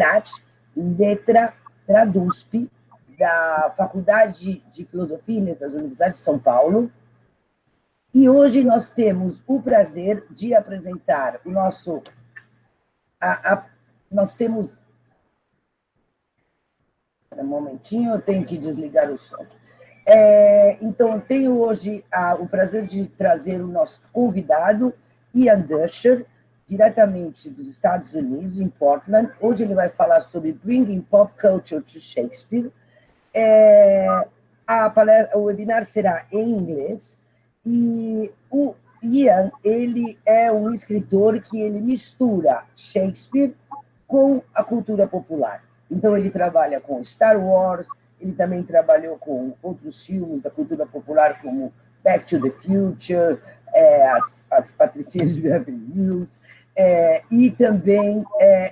CAT, Letra, Tradusp, da Faculdade de Filosofia e Letras da Universidade de São Paulo. E hoje nós temos o prazer de apresentar o nosso... nós temos... Um momentinho, eu tenho que desligar o som. Então, eu tenho hoje o prazer de trazer o nosso convidado, Ian Doescher, diretamente dos Estados Unidos, em Portland. Hoje ele vai falar sobre Bringing Pop Culture to Shakespeare. O webinar será em inglês. E o Ian, ele é um escritor que ele mistura Shakespeare com a cultura popular. Então, ele trabalha com Star Wars, ele também trabalhou com outros filmes da cultura popular, como Back to the Future, as Patricinhas de Beverly Hills, e também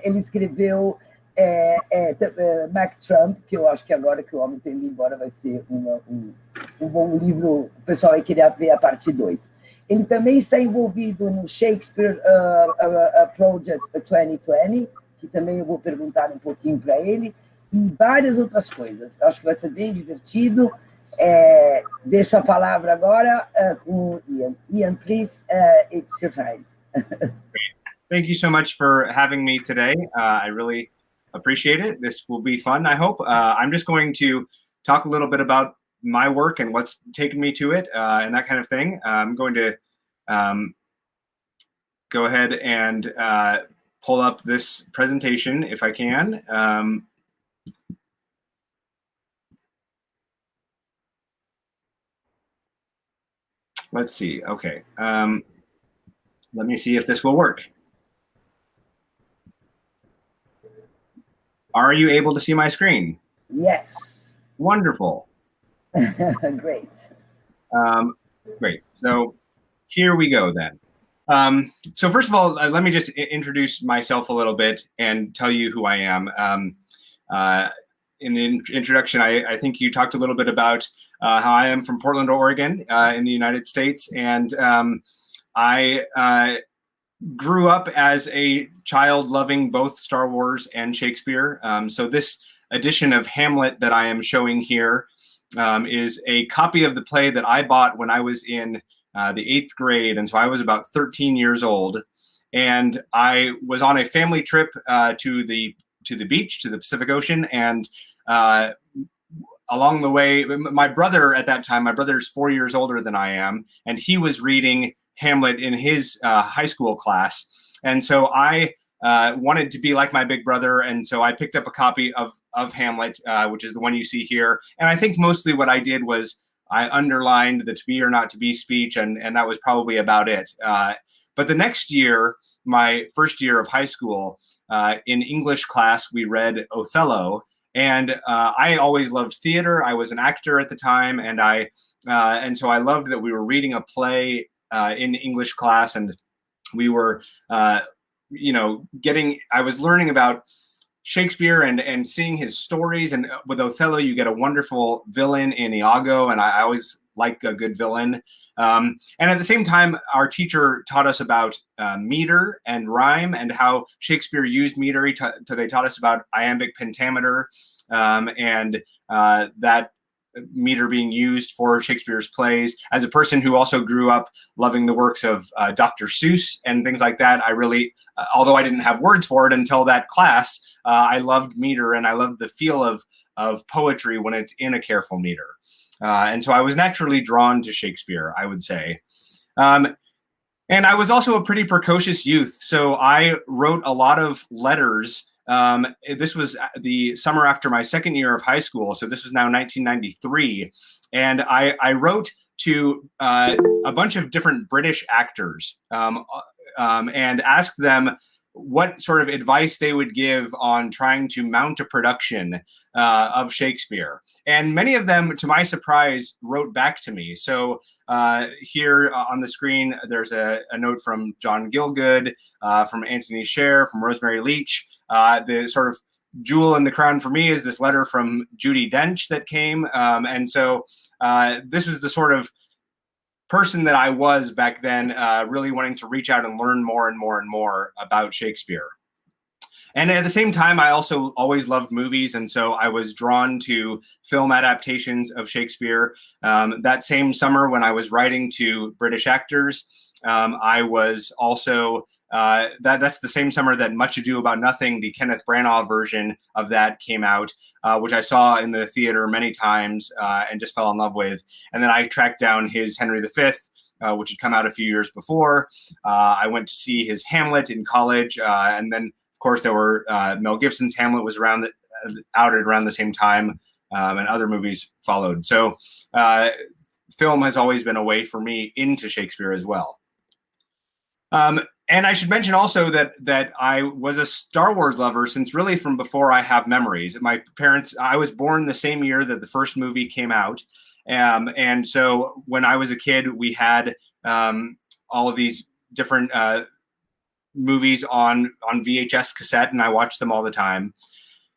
ele escreveu Mac Trump, que eu acho que agora que o homem tem ido embora vai ser um bom livro, o pessoal vai querer ver a parte 2. Ele também está envolvido no Shakespeare Project 2020, que também eu vou perguntar um pouquinho para ele, e várias outras coisas. Acho que vai ser bem divertido. Deixo a palavra agora com o Ian. Ian, please, it's your time. Thank you so much for having me today. I really appreciate it. This will be fun, I hope. I'm just going to talk a little bit about my work and what's taken me to it and that kind of thing. I'm going to go ahead and pull up this presentation if I can. Let's see. Okay. Let me see if this will work. Are you able to see my screen? Yes. Wonderful. Great. Great. So here we go then. So first of all, let me just introduce myself a little bit and tell you who I am. In the introduction, I think you talked a little bit about how I am from Portland, Oregon, in the United States. And I grew up as a child loving both Star Wars and Shakespeare. So this edition of Hamlet that I am showing here is a copy of the play that I bought when I was in the 8th grade. And so I was about 13 years old. And I was on a family trip to the beach, to the Pacific Ocean. And along the way, my brother at that time, my brother's 4 years older than I am, and he was reading Hamlet in his high school class. And so I wanted to be like my big brother. And so I picked up a copy of Hamlet, which is the one you see here. And I think mostly what I did was I underlined the to be or not to be speech, and that was probably about it. But the next year, my first year of high school, in English class, we read Othello. And I always loved theater. I was an actor at the time, and so I loved that we were reading a play in English class, and we were, I was learning about Shakespeare and seeing his stories. And with Othello, you get a wonderful villain in Iago, and I always like a good villain. And at the same time, our teacher taught us about meter and rhyme and how Shakespeare used meter. They taught us about iambic pentameter and that meter being used for Shakespeare's plays. As a person who also grew up loving the works of Dr. Seuss and things like that, I really, although I didn't have words for it until that class, I loved meter, and I loved the feel of poetry when it's in a careful meter. And so I was naturally drawn to Shakespeare, I would say. And I was also a pretty precocious youth. So I wrote a lot of letters. This was the summer after my second year of high school. So this was now 1993. And I wrote to a bunch of different British actors and asked them what sort of advice they would give on trying to mount a production of Shakespeare. And many of them, to my surprise, wrote back to me. So here on the screen, there's a note from John Gielgud, from Anthony Sher, from Rosemary Leach. The sort of jewel in the crown for me is this letter from Judi Dench that came. And so this was the sort of person that I was back then, really wanting to reach out and learn more and more and more about Shakespeare. And at the same time, I also always loved movies, and so I was drawn to film adaptations of Shakespeare. That same summer, when I was writing to British actors, I was also that's the same summer that Much Ado About Nothing, the Kenneth Branagh version of that, came out, which I saw in the theater many times and just fell in love with. And then I tracked down his Henry V, which had come out a few years before. I went to see his Hamlet in college, and then, of course, there were Mel Gibson's Hamlet was out at around the same time, and other movies followed. So film has always been a way for me into Shakespeare as well. And I should mention also that I was a Star Wars lover since really from before I have memories. My parents, I was born the same year that the first movie came out. And so when I was a kid, we had all of these different movies on VHS cassette, and I watched them all the time.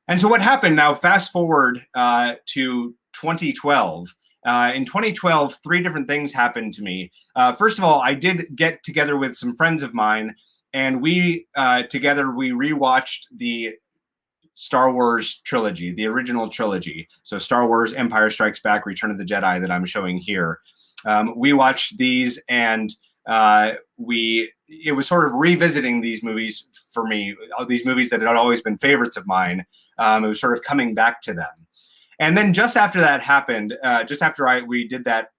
And so what happened now, fast forward to 2012. In 2012, three different things happened to me. First of all, I did get together with some friends of mine, and we rewatched the Star Wars trilogy, the original trilogy. So Star Wars, Empire Strikes Back, Return of the Jedi that I'm showing here. We watched these, and it was sort of revisiting these movies for me, these movies that had always been favorites of mine. It was sort of coming back to them. And then just after that happened, just after we did that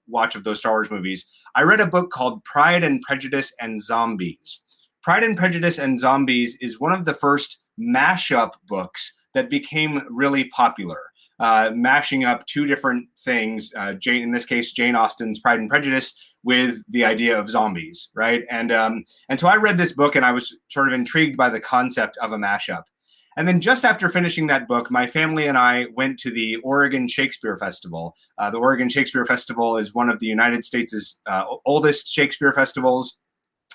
watch of those Star Wars movies, I read a book called Pride and Prejudice and Zombies. Pride and Prejudice and Zombies is one of the first mashup books that became really popular, mashing up two different things, in this case, Jane Austen's Pride and Prejudice with the idea of zombies, right? And so I read this book, and I was sort of intrigued by the concept of a mashup. And then just after finishing that book, my family and I went to the Oregon Shakespeare Festival. The Oregon Shakespeare Festival is one of the United States' oldest Shakespeare festivals.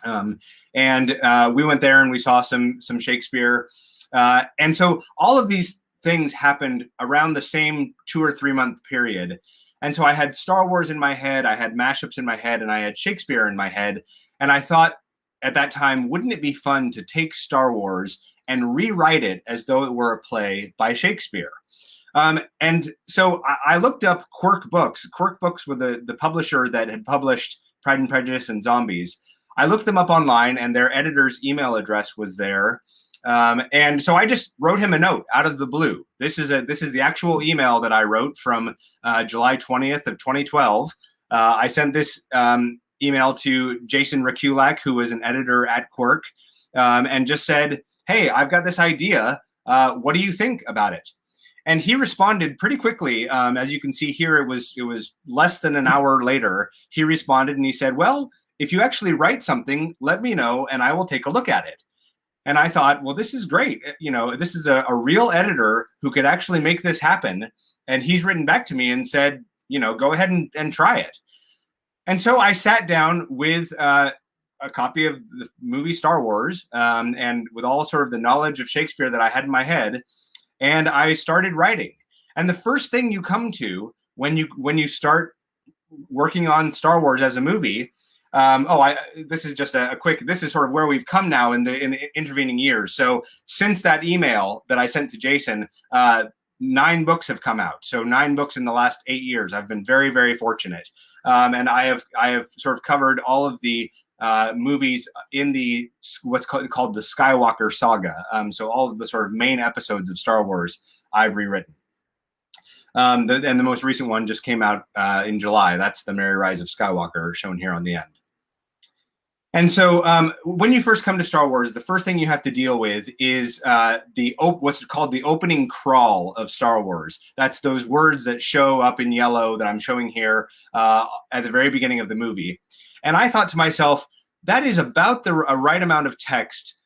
And we went there and we saw some Shakespeare. And so all of these things happened around the same 2 or 3 month period. And so I had Star Wars in my head, I had mashups in my head, and I had Shakespeare in my head. And I thought at that time, wouldn't it be fun to take Star Wars and rewrite it as though it were a play by Shakespeare? And so I looked up Quirk Books. Quirk Books were the publisher that had published Pride and Prejudice and Zombies. I looked them up online, and their editor's email address was there. And so I just wrote him a note out of the blue. This is the actual email that I wrote from July 20th of 2012. I sent this email to Jason Rekulak, who was an editor at Quirk, and just said, "Hey, I've got this idea. What do you think about it?" And he responded pretty quickly. As you can see here, it was less than an hour later. He responded and he said, "Well, if you actually write something, let me know and I will take a look at it." And I thought, well, this is great. This is a real editor who could actually make this happen. And he's written back to me and said, go ahead and try it. And so I sat down with a copy of the movie Star Wars, and with all sort of the knowledge of Shakespeare that I had in my head, and I started writing. And the first thing you come to when you start working on Star Wars as a movie, this is just a quick, this is sort of where we've come now in the intervening years. So since that email that I sent to Jason, 9 books have come out. So 9 books in the last 8 years. I've been very, very fortunate. And I have sort of covered all of the movies in the what's called the Skywalker saga. So all of the sort of main episodes of Star Wars I've rewritten. And the most recent one just came out in July. That's The Merry Rise of Skywalker, shown here on the end. And so when you first come to Star Wars, the first thing you have to deal with is what's called the opening crawl of Star Wars. That's those words that show up in yellow that I'm showing here at the very beginning of the movie. And I thought to myself, that is about a right amount of text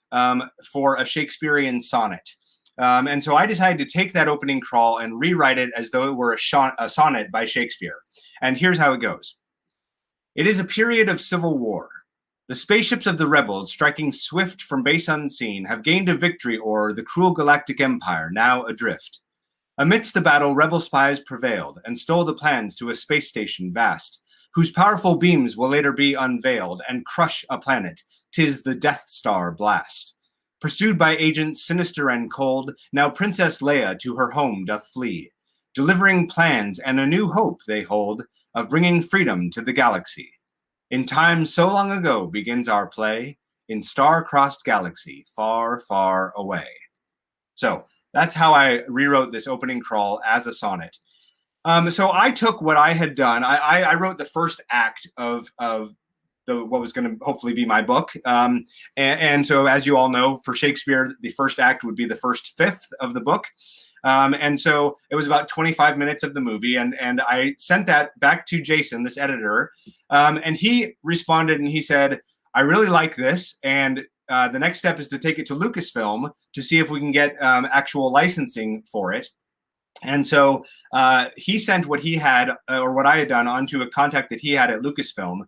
for a Shakespearean sonnet. And so I decided to take that opening crawl and rewrite it as though it were a sonnet by Shakespeare. And here's how it goes. It is a period of civil war. The spaceships of the rebels, striking swift from base unseen, have gained a victory o'er the cruel galactic empire, now adrift. Amidst the battle, rebel spies prevailed and stole the plans to a space station vast, whose powerful beams will later be unveiled and crush a planet. 'Tis the Death Star blast. Pursued by agents sinister and cold, now Princess Leia to her home doth flee, delivering plans and a new hope they hold of bringing freedom to the galaxy. In time so long ago begins our play, in star-crossed galaxy, far, far away. So that's how I rewrote this opening crawl as a sonnet. So I took what I had done. I wrote the first act of what was going to hopefully be my book. And so, as you all know, for Shakespeare, the first act would be the first fifth of the book. And so it was about 25 minutes of the movie. And I sent that back to Jason, this editor. And he responded and he said, I really like this. And the next step is to take it to Lucasfilm to see if we can get actual licensing for it. And so he sent what he had, or what I had done, onto a contact that he had at Lucasfilm.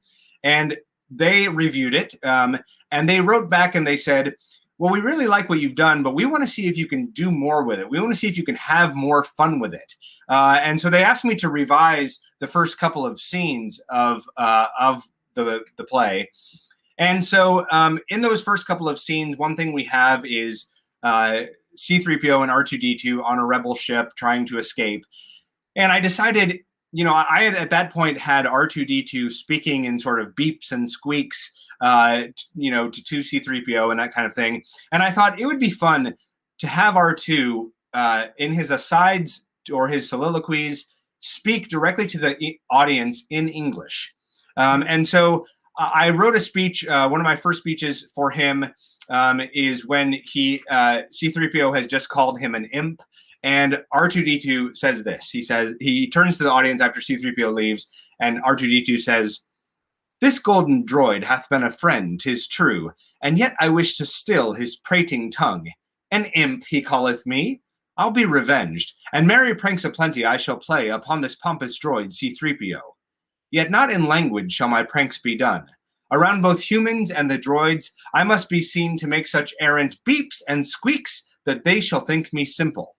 And they reviewed it, and they wrote back and they said, well, we really like what you've done, but we want to see if you can do more with it. We want to see if you can have more fun with it. And so they asked me to revise the first couple of scenes of the play. And so in those first couple of scenes, one thing we have is C-3PO and R2-D2 on a rebel ship trying to escape. And I decided, I had at that point had R2-D2 speaking in sort of beeps and squeaks, to C-3PO and that kind of thing. And I thought it would be fun to have R2 in his asides or his soliloquies speak directly to the audience in English. And so I wrote a speech. One of my first speeches for him is when C-3PO has just called him an imp. And R2-D2 says this. He turns to the audience after C-3PO leaves, and R2-D2 says, "This golden droid hath been a friend, 'tis true, and yet I wish to still his prating tongue. An imp he calleth me. I'll be revenged, and merry pranks aplenty I shall play upon this pompous droid C-3PO. Yet not in language shall my pranks be done. Around both humans and the droids I must be seen to make such errant beeps and squeaks that they shall think me simple.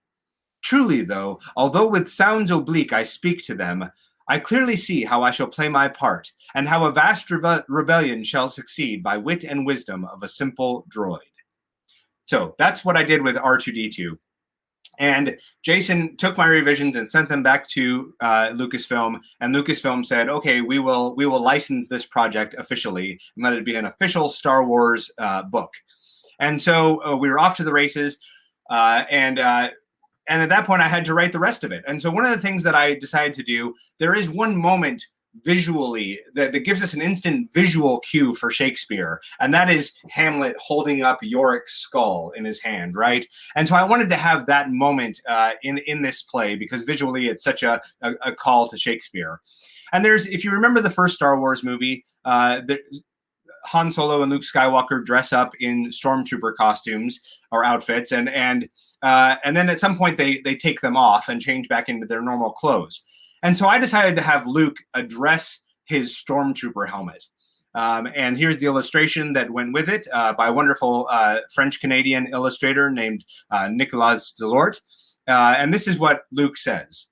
Truly, though, although with sounds oblique I speak to them, I clearly see how I shall play my part, and how a vast rebellion shall succeed by wit and wisdom of a simple droid." So that's what I did with R2-D2. And Jason took my revisions and sent them back to Lucasfilm, and Lucasfilm said, "Okay, we will license this project officially and let it be an official Star Wars book." And so we were off to the races, and at that point, I had to write the rest of it. And so one of the things that I decided to do, there is one moment visually that gives us an instant visual cue for Shakespeare. And that is Hamlet holding up Yorick's skull in his hand, right? And so I wanted to have that moment in this play because visually it's such a call to Shakespeare. And if you remember the first Star Wars movie, Han Solo and Luke Skywalker dress up in stormtrooper costumes or outfits, and then at some point they take them off and change back into their normal clothes. And so I decided to have Luke address his stormtrooper helmet. And here's the illustration that went with it by a wonderful French-Canadian illustrator named Nicolas Delort. And this is what Luke says.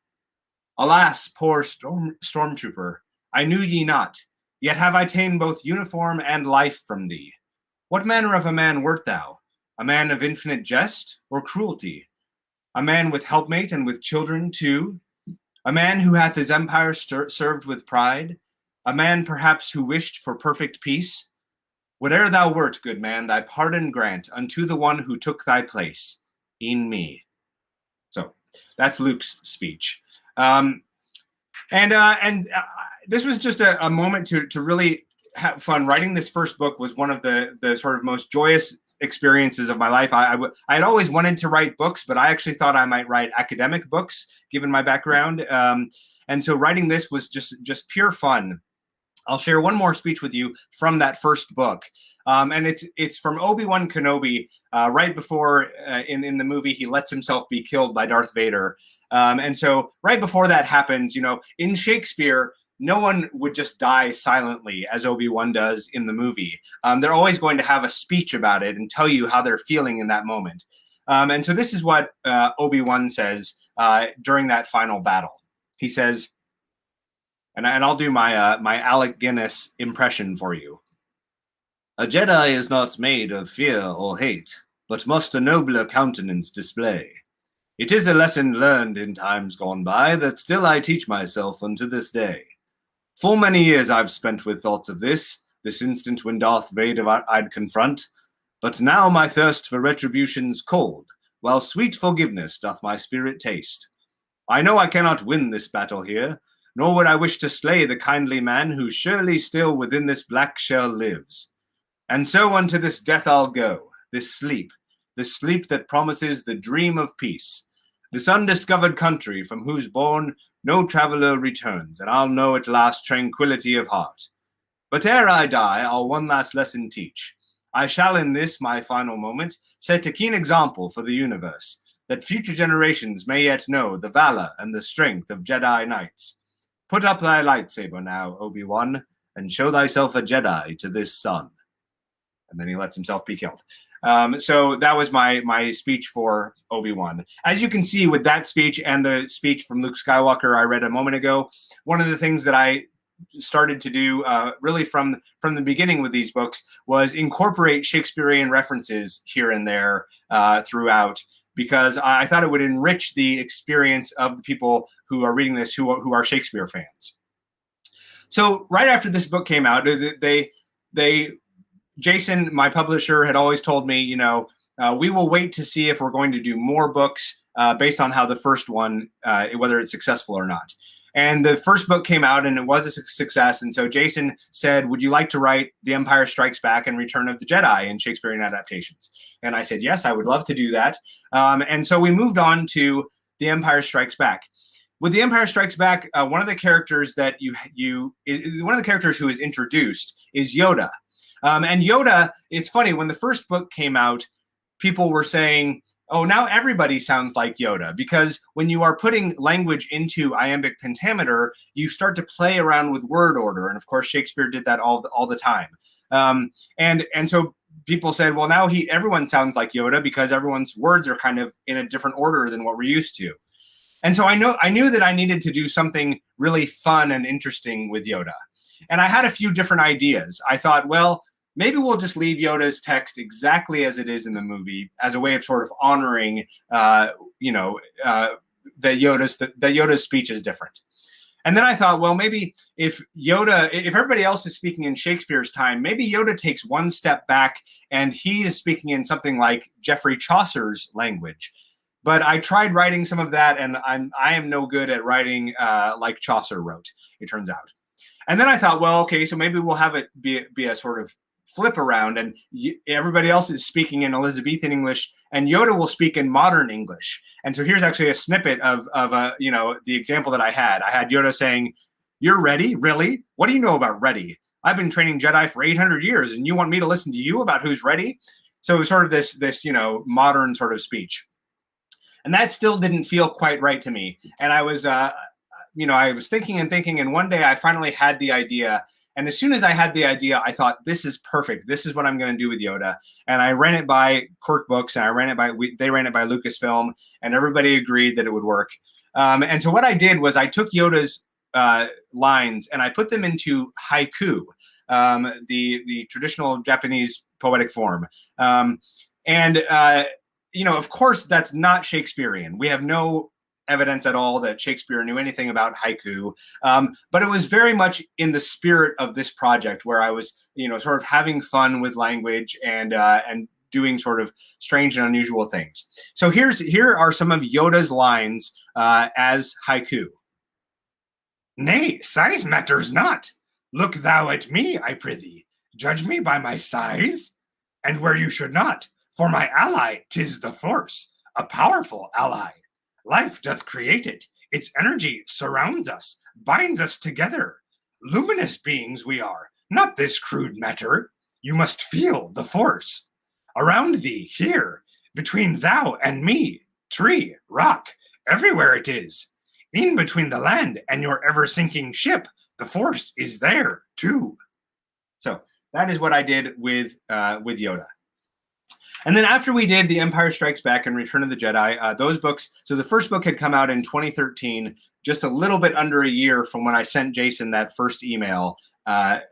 "Alas, poor stormtrooper, I knew ye not. Yet have I ta'en both uniform and life from thee. What manner of a man wert thou? A man of infinite jest or cruelty? A man with helpmate and with children too? A man who hath his empire served with pride? A man perhaps who wished for perfect peace? Whate'er thou wert, good man, thy pardon grant unto the one who took thy place, in me." So that's Luke's speech. This was just a moment to really have fun. Writing this first book was one of the sort of most joyous experiences of my life. I had always wanted to write books, but I actually thought I might write academic books, given my background. And so writing this was just pure fun. I'll share one more speech with you from that first book. And it's from Obi-Wan Kenobi, right before in the movie he lets himself be killed by Darth Vader. And so right before that happens, in Shakespeare, no one would just die silently as Obi-Wan does in the movie. They're always going to have a speech about it and tell you how they're feeling in that moment. And so this is what Obi-Wan says during that final battle. He says, and I'll do my Alec Guinness impression for you. "A Jedi is not made of fear or hate, but must a nobler countenance display. It is a lesson learned in times gone by, that still I teach myself unto this day. Full many years I've spent with thoughts of this instant when Darth Vader I'd confront, but now my thirst for retribution's cold, while sweet forgiveness doth my spirit taste. I know I cannot win this battle here, nor would I wish to slay the kindly man who surely still within this black shell lives. And so unto this death I'll go, this sleep that promises the dream of peace, this undiscovered country from whose bourne no traveller returns, and I'll know at last tranquillity of heart. But ere I die, I'll one last lesson teach. I shall in this my final moment set a keen example for the universe, that future generations may yet know the valor and the strength of Jedi Knights. Put up thy lightsaber now, Obi-Wan, and show thyself a Jedi to this son. And then he lets himself be killed. So that was my speech for Obi-Wan. As you can see with that speech and the speech from Luke Skywalker I read a moment ago, one of the things that I started to do really from the beginning with these books was incorporate Shakespearean references here and there throughout, because I thought it would enrich the experience of the people who are reading this who are Shakespeare fans. So right after this book came out, Jason, my publisher, had always told me, we will wait to see if we're going to do more books based on how the first one, whether it's successful or not. And the first book came out and it was a success. And so Jason said, would you like to write The Empire Strikes Back and Return of the Jedi in Shakespearean adaptations? And I said, yes, I would love to do that. And so we moved on to The Empire Strikes Back. With The Empire Strikes Back, one of the characters that one of the characters who is introduced is Yoda. And Yoda, it's funny, when the first book came out, people were saying, oh, now everybody sounds like Yoda, because when you are putting language into iambic pentameter, you start to play around with word order. And of course, Shakespeare did that all the time. And so people said, well, now everyone sounds like Yoda because everyone's words are kind of in a different order than what we're used to. And so I knew that I needed to do something really fun and interesting with Yoda. And I had a few different ideas. I thought, well, maybe we'll just leave Yoda's text exactly as it is in the movie as a way of sort of honoring, that Yoda's speech is different. And then I thought, well, maybe if everybody else is speaking in Shakespeare's time, maybe Yoda takes one step back and he is speaking in something like Geoffrey Chaucer's language. But I tried writing some of that, and I am no good at writing like Chaucer wrote, it turns out. And then I thought, well, okay, so maybe we'll have it be a sort of flip around, and everybody else is speaking in Elizabethan English, and Yoda will speak in modern English. And so here's actually a snippet of the example that I had. I had Yoda saying, "You're ready? Really? What do you know about ready? I've been training Jedi for 800 years, and you want me to listen to you about who's ready?" So it was sort of this modern sort of speech. And that still didn't feel quite right to me. And I was, I was thinking, and one day I finally had the idea. And as soon as I had the idea, I thought, this is perfect. This is what I'm going to do with Yoda. And I ran it by Quirk Books, and they ran it by Lucasfilm, and everybody agreed that it would work. And so what I did was I took Yoda's lines and I put them into haiku, the traditional Japanese poetic form. Of course, that's not Shakespearean. We have no evidence at all that Shakespeare knew anything about haiku, but it was very much in the spirit of this project, where I was, sort of having fun with language and doing sort of strange and unusual things. So here are some of Yoda's lines as haiku. "Nay, size matters not. Look thou at me, I prithee. Judge me by my size, and where you should not. For my ally, 'tis the force, a powerful ally. Life doth create it. Its energy surrounds us, binds us together. Luminous beings we are, not this crude matter. You must feel the force. Around thee, here, between thou and me, tree, rock, everywhere it is. In between the land and your ever-sinking ship, the force is there, too." So that is what I did with Yoda. And then after we did The Empire Strikes Back and Return of the Jedi, those books, so the first book had come out in 2013, just a little bit under a year from when I sent Jason that first email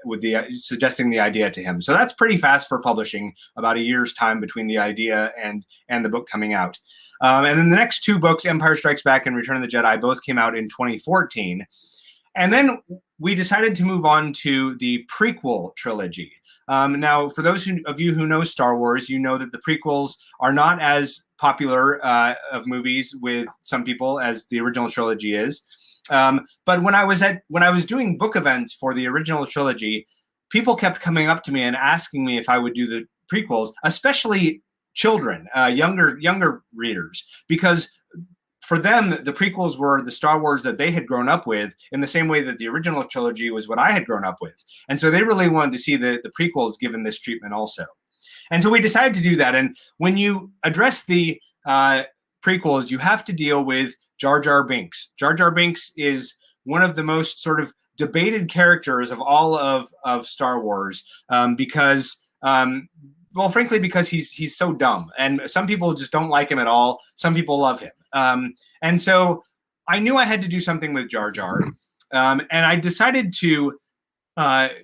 with suggesting the idea to him. So that's pretty fast for publishing, about a year's time between the idea and the book coming out. And then the next two books, Empire Strikes Back and Return of the Jedi, both came out in 2014. And then we decided to move on to the prequel trilogy. Now, for those of you who know Star Wars, you know that the prequels are not as popular of movies with some people as the original trilogy is. But when I was doing book events for the original trilogy, people kept coming up to me and asking me if I would do the prequels, especially children, younger readers, because for them, the prequels were the Star Wars that they had grown up with in the same way that the original trilogy was what I had grown up with. And so they really wanted to see the prequels given this treatment also. And so we decided to do that. And when you address the prequels, you have to deal with Jar Jar Binks. Jar Jar Binks is one of the most sort of debated characters of all of Star Wars because well, frankly, because he's so dumb, and some people just don't like him at all. Some people love him, and so I knew I had to do something with Jar Jar, and I decided to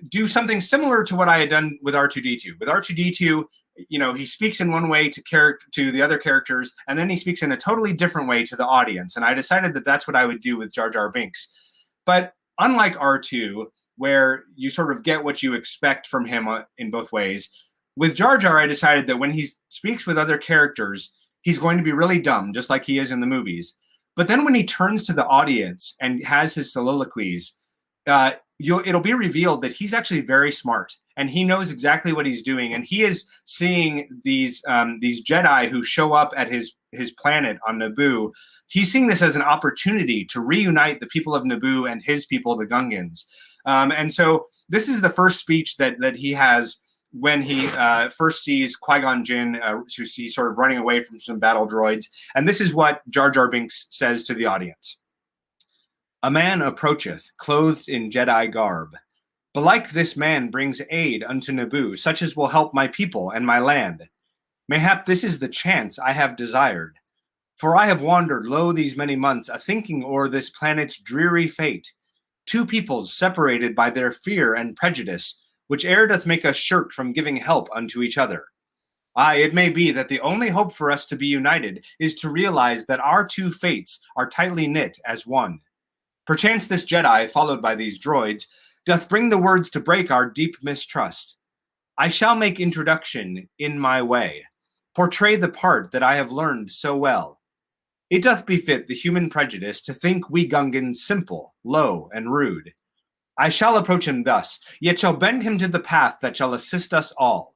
do something similar to what I had done with R2-D2. With R2-D2, you know, he speaks in one way to the other characters, and then he speaks in a totally different way to the audience. And I decided that that's what I would do with Jar Jar Binks. But unlike R2, where you sort of get what you expect from him in both ways, with Jar Jar, I decided that when he speaks with other characters, he's going to be really dumb, just like he is in the movies. But then when he turns to the audience and has his soliloquies, it'll be revealed that he's actually very smart, and he knows exactly what he's doing. And he is seeing these Jedi who show up at his planet on Naboo. He's seeing this as an opportunity to reunite the people of Naboo and his people, the Gungans. And so this is the first speech that he has when he first sees Qui-Gon Jinn, he's sort of running away from some battle droids. And this is what Jar Jar Binks says to the audience. A man approacheth, clothed in Jedi garb. Belike this man brings aid unto Naboo, such as will help my people and my land. Mayhap this is the chance I have desired. For I have wandered lo these many months, a-thinking o'er this planet's dreary fate. Two peoples separated by their fear and prejudice, which e'er doth make us shirk from giving help unto each other. Aye, it may be that the only hope for us to be united is to realize that our two fates are tightly knit as one. Perchance this Jedi, followed by these droids, doth bring the words to break our deep mistrust. I shall make introduction in my way, portray the part that I have learned so well. It doth befit the human prejudice to think we Gungans simple, low, and rude. I shall approach him thus, yet shall bend him to the path that shall assist us all.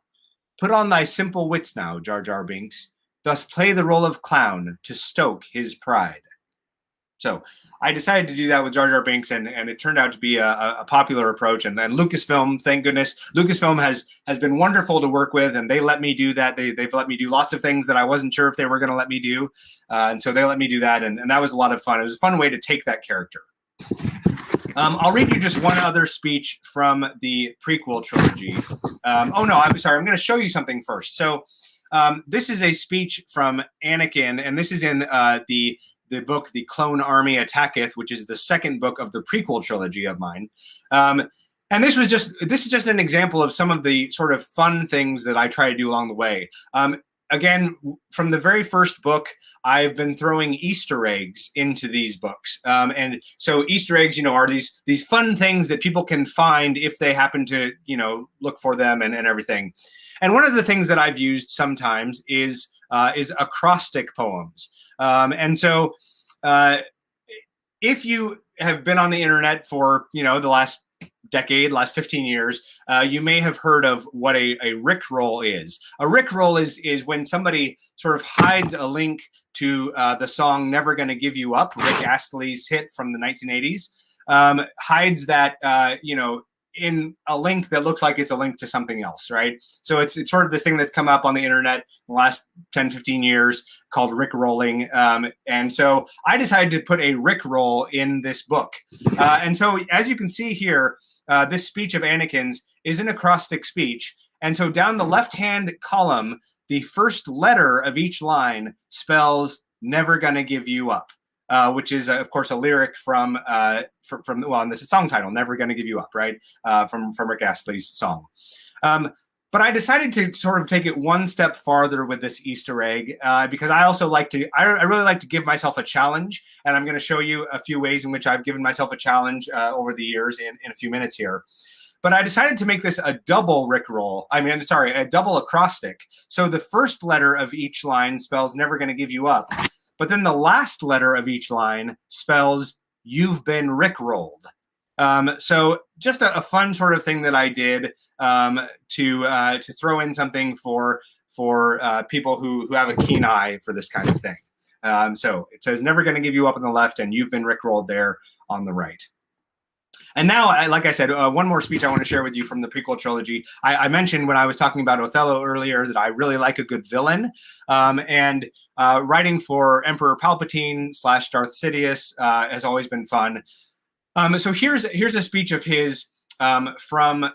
Put on thy simple wits now, Jar Jar Binks, thus play the role of clown to stoke his pride. So I decided to do that with Jar Jar Binks, and it turned out to be a popular approach. And then Lucasfilm, thank goodness, Lucasfilm has been wonderful to work with, and they let me do that. They've let me do lots of things that I wasn't sure if they were going to let me do, and so they let me do that, and that was a lot of fun. It was a fun way to take that character. I'll read you just one other speech from the prequel trilogy. Oh, no, I'm sorry. I'm going to show you something first. So this is a speech from Anakin, and this is in the book, The Clone Army Attacketh, which is the second book of the prequel trilogy of mine. And this is just an example of some of the sort of fun things that I try to do along the way. Again, from the very first book, I've been throwing Easter eggs into these books. And so Easter eggs, are these fun things that people can find if they happen to, look for them and everything. And one of the things that I've used sometimes is acrostic poems. And so if you have been on the internet for, the last 15 years, you may have heard of what a Rickroll is. A Rickroll is when somebody sort of hides a link to the song Never Gonna Give You Up, Rick Astley's hit from the 1980s, hides that, in a link that looks like it's a link to something else, right? So it's sort of this thing that's come up on the internet in the last 10, 15 years called Rickrolling. And so I decided to put a Rickroll in this book. And so as you can see here, this speech of Anakin's is an acrostic speech. And so down the left-hand column, the first letter of each line spells "never gonna give you up," which is, of course, a lyric from well, and this is a song title, "Never Gonna Give You Up," right? From Rick Astley's song. But I decided to sort of take it one step farther with this Easter egg because I also like to, I really like to give myself a challenge. And I'm going to show you a few ways in which I've given myself a challenge over the years in a few minutes here. But I decided to make this a double Rickroll. A double acrostic. So the first letter of each line spells "never going to give you up." But then the last letter of each line spells "you've been Rickrolled." So just a fun sort of thing that I did to throw in something for people who have a keen eye for this kind of thing. So it says "never going to give you up" on the left, and "you've been Rickrolled" there on the right. And now, like I said, one more speech I want to share with you from the prequel trilogy. I mentioned when I was talking about Othello earlier that I really like a good villain. And writing for Emperor Palpatine / Darth Sidious has always been fun. So here's a speech of his from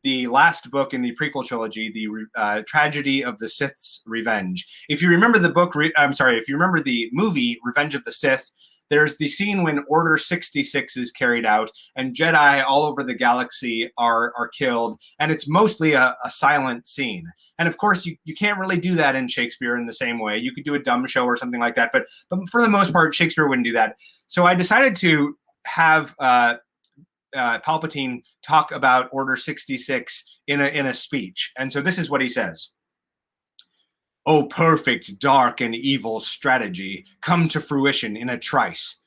the last book in the prequel trilogy, the Tragedy of the Sith's Revenge. If you remember the book, if you remember the movie Revenge of the Sith, there's the scene when Order 66 is carried out and Jedi all over the galaxy are killed, and it's mostly a silent scene. And of course, you can't really do that in Shakespeare in the same way. You could do a dumb show or something like that, but for the most part, Shakespeare wouldn't do that. So I decided to have Palpatine talk about Order 66 in a speech. And so this is what he says. "O perfect, dark, and evil strategy, come to fruition in a trice.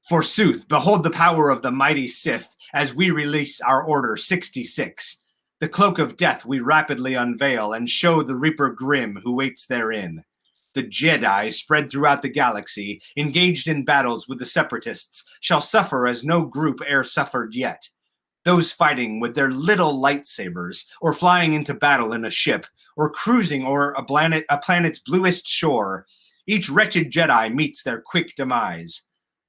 Forsooth, behold the power of the mighty Sith as we release our Order 66. The cloak of death we rapidly unveil and show the Reaper grim who waits therein. The Jedi, spread throughout the galaxy, engaged in battles with the Separatists, shall suffer as no group e'er suffered yet. Those fighting with their little lightsabers, or flying into battle in a ship, or cruising o'er a planet's bluest shore, each wretched Jedi meets their quick demise.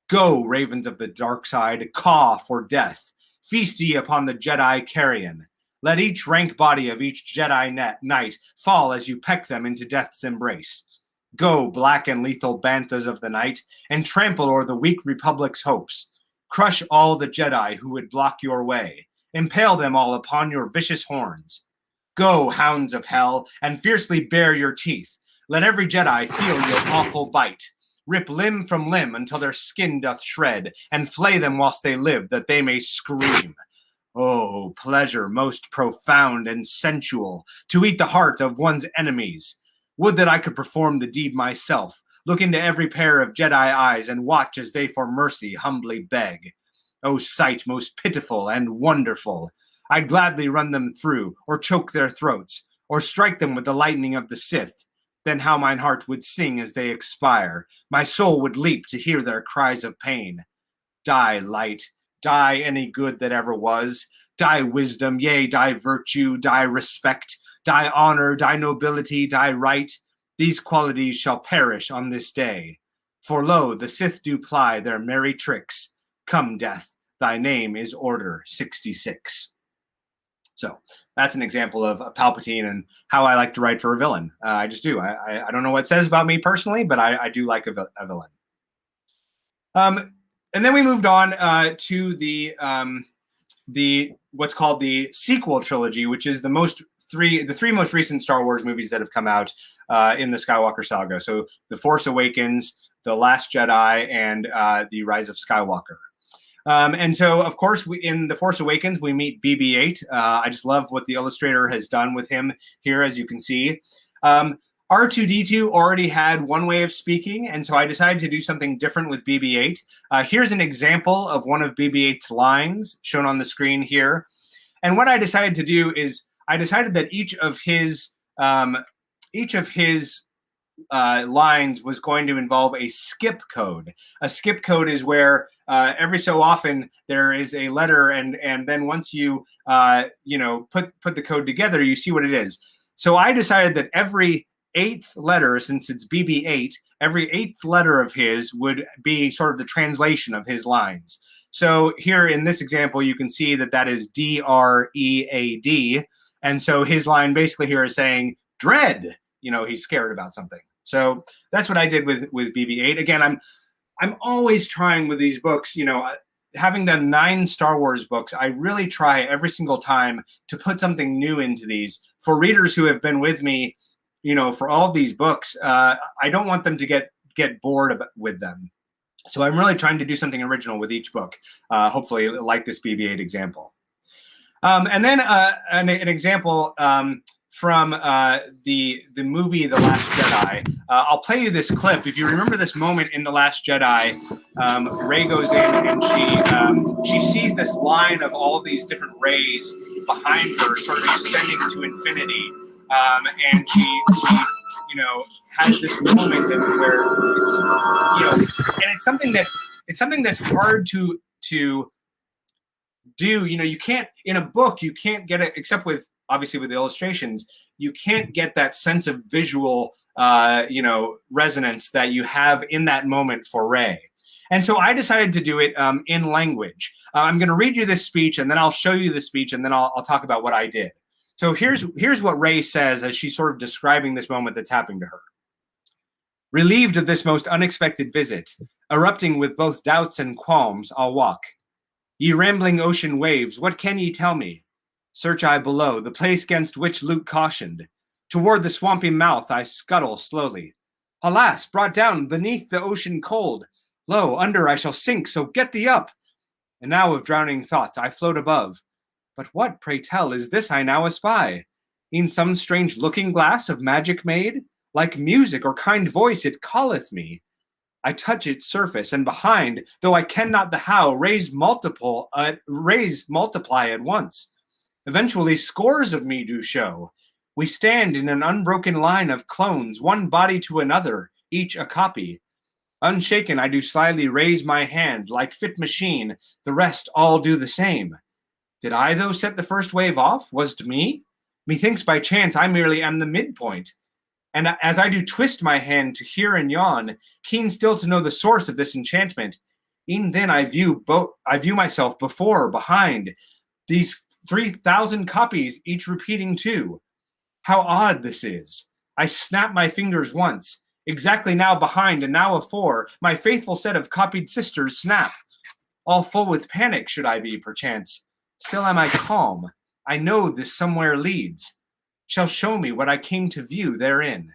Go, ravens of the dark side, caw for death. Feast ye upon the Jedi carrion. Let each rank body of each Jedi knight fall as you peck them into death's embrace. Go, black and lethal banthas of the night, and trample o'er the weak Republic's hopes. Crush all the Jedi who would block your way. Impale them all upon your vicious horns. Go, hounds of hell, and fiercely bare your teeth. Let every Jedi feel your awful bite. Rip limb from limb until their skin doth shred, and flay them whilst they live, that they may scream. Oh, pleasure most profound and sensual, to eat the heart of one's enemies. Would that I could perform the deed myself, look into every pair of Jedi eyes, and watch as they for mercy humbly beg. O sight most pitiful and wonderful! I'd gladly run them through, or choke their throats, or strike them with the lightning of the Sith. Then how mine heart would sing as they expire. My soul would leap to hear their cries of pain. Die, light, die any good that ever was. Die wisdom, yea, die virtue, die respect, die honor, die nobility, die right. These qualities shall perish on this day. For lo, the Sith do ply their merry tricks. Come, death, thy name is Order 66. So that's an example of Palpatine and how I like to write for a villain. I just do. I don't know what it says about me personally, but I do like a villain. And then we moved on to the what's called the sequel trilogy, which is the three most recent Star Wars movies that have come out in the Skywalker saga. So The Force Awakens, The Last Jedi, and The Rise of Skywalker. And so, of course, in The Force Awakens, we meet BB8. I just love what the illustrator has done with him here, as you can see. R2-D2 already had one way of speaking, and so I decided to do something different with BB8. Here's an example of one of BB8's lines shown on the screen here. And what I decided to do is I decided that each of his lines was going to involve a skip code. A skip code is where every so often there is a letter, and then once you put the code together, you see what it is. So I decided that every eighth letter, since it's BB8, every eighth letter of his would be sort of the translation of his lines. So here in this example, you can see that is DREAD. And so his line basically here is saying, dread, he's scared about something. So that's what I did with BB-8. Again, I'm always trying with these books, having done 9 Star Wars books, I really try every single time to put something new into these. For readers who have been with me, for all of these books, I don't want them to get bored with them. So I'm really trying to do something original with each book, hopefully like this BB-8 example. And then an example from the movie The Last Jedi. I'll play you this clip. If you remember this moment in The Last Jedi, Rey goes in and she sees this line of all of these different rays behind her, sort of extending to infinity, and she has this moment where it's and it's something that's hard to do. You can't, in a book, you can't get it, except with obviously with the illustrations, you can't get that sense of visual resonance that you have in that moment for Rey. And so I decided to do it in language. I'm going to read you this speech, and then I'll show you the speech, and then I'll talk about what I did. So here's what Rey says as she's sort of describing this moment that's happening to her. Relieved of this most unexpected visit, erupting with both doubts and qualms, I'll walk. Ye rambling ocean waves, what can ye tell me? Search I below, the place gainst which Luke cautioned. Toward the swampy mouth I scuttle slowly. Alas, brought down beneath the ocean cold. Lo, under I shall sink, so get thee up. And now of drowning thoughts I float above. But what, pray tell, is this I now espy? In some strange looking glass of magic made? Like music or kind voice it calleth me. I touch its surface, and behind, though I ken not the how, rays multiply at once. Eventually scores of me do show. We stand in an unbroken line of clones, one body to another, each a copy. Unshaken I do slyly raise my hand, like fit machine, the rest all do the same. Did I, though, set the first wave off? Was't me? Methinks by chance I merely am the midpoint. And as I do twist my hand to hear and yawn, keen still to know the source of this enchantment, e'en then I view myself before or behind, these 3,000 copies, each repeating two. How odd this is. I snap my fingers once, exactly now behind and now afore, my faithful set of copied sisters snap. All full with panic should I be, perchance. Still am I calm. I know this somewhere leads. Shall show me what I came to view therein.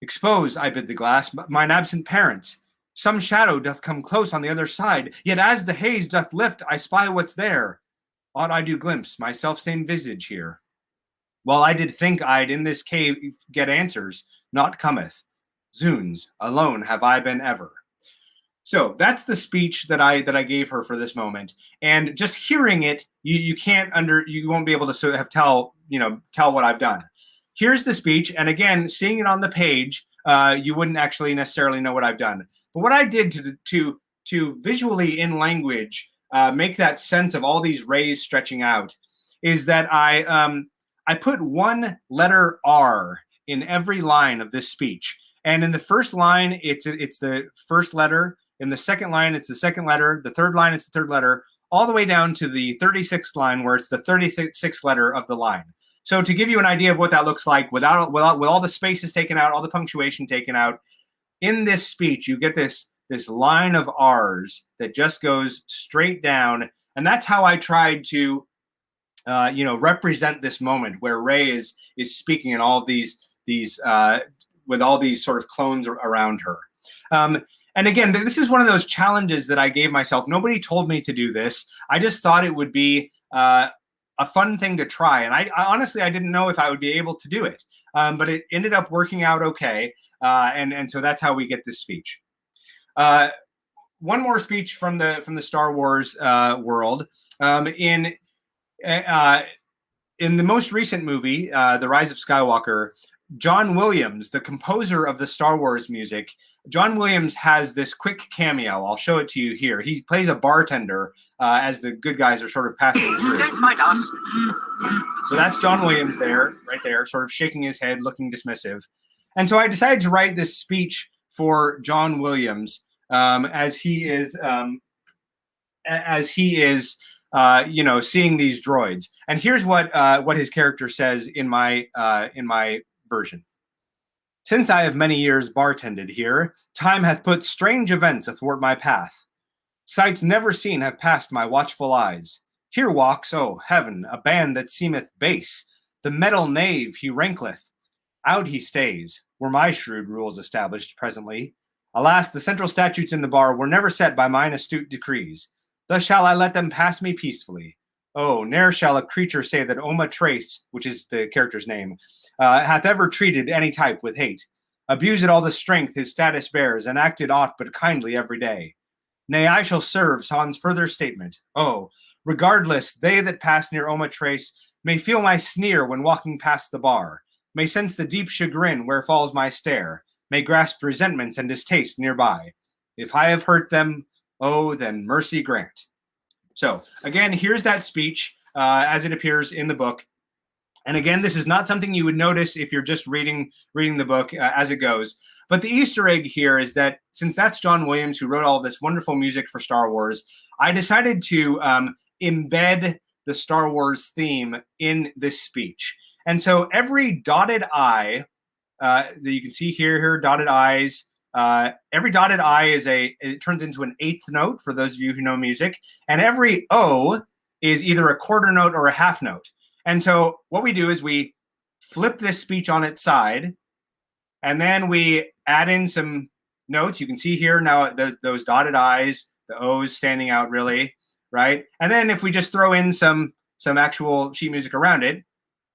Expose, I bid the glass, mine absent parents. Some shadow doth come close on the other side, yet as the haze doth lift, I spy what's there. Ought I do glimpse my self-same visage here. While I did think I'd in this cave get answers, naught cometh. Zoons, alone have I been ever. So that's the speech that I gave her for this moment, and just hearing it, you won't be able to sort of tell what I've done. Here's the speech, and again, seeing it on the page, you wouldn't actually necessarily know what I've done. But what I did to visually in language make that sense of all these rays stretching out is that I put one letter R in every line of this speech, and in the first line it's the first letter. In the second line, it's the second letter. The third line, it's the third letter, all the way down to the 36th line, where it's the 36th letter of the line. So to give you an idea of what that looks like, with all the spaces taken out, all the punctuation taken out, in this speech, you get this line of R's that just goes straight down, and that's how I tried to, represent this moment where Rey is speaking in all of these with all these sort of clones around her. And again, this is one of those challenges that I gave myself. Nobody told me to do this. I just thought it would be a fun thing to try. And I honestly, I didn't know if I would be able to do it. But it ended up working out okay. And so that's how we get this speech. One more speech from the Star Wars world. In the most recent movie, The Rise of Skywalker, John Williams, the composer of the Star Wars music, John Williams has this quick cameo. I'll show it to you here. He plays a bartender as the good guys are sort of passing through. Don't mind us. So that's John Williams there, right there, sort of shaking his head, looking dismissive. And so I decided to write this speech for John Williams as he is seeing these droids. And here's what his character says in my version. Since I have many years bartended here, time hath put strange events athwart my path. Sights never seen have passed my watchful eyes. Here walks, oh heaven, a band that seemeth base. The metal knave he rankleth. Out he stays, were my shrewd rules established presently. Alas, the central statutes in the bar were never set by mine astute decrees. Thus shall I let them pass me peacefully. Oh, ne'er shall a creature say that Oma Trace, which is the character's name, hath ever treated any type with hate, abused all the strength his status bears, and acted aught but kindly every day. Nay, I shall serve sans further statement. Oh, regardless, they that pass near Oma Trace may feel my sneer when walking past the bar, may sense the deep chagrin where falls my stare, may grasp resentments and distaste nearby. If I have hurt them, oh, then mercy grant. So, again, here's that speech as it appears in the book. And again, this is not something you would notice if you're just reading the book as it goes. But the Easter egg here is that since that's John Williams who wrote all of this wonderful music for Star Wars, I decided to embed the Star Wars theme in this speech. And so every dotted I that you can see here, dotted I's, every dotted I it turns into an eighth note for those of you who know music, and every O is either a quarter note or a half note. And so what we do is we flip this speech on its side, and then we add in some notes. You can see here now those dotted I's, the O's standing out really, right? And then if we just throw in some actual sheet music around it,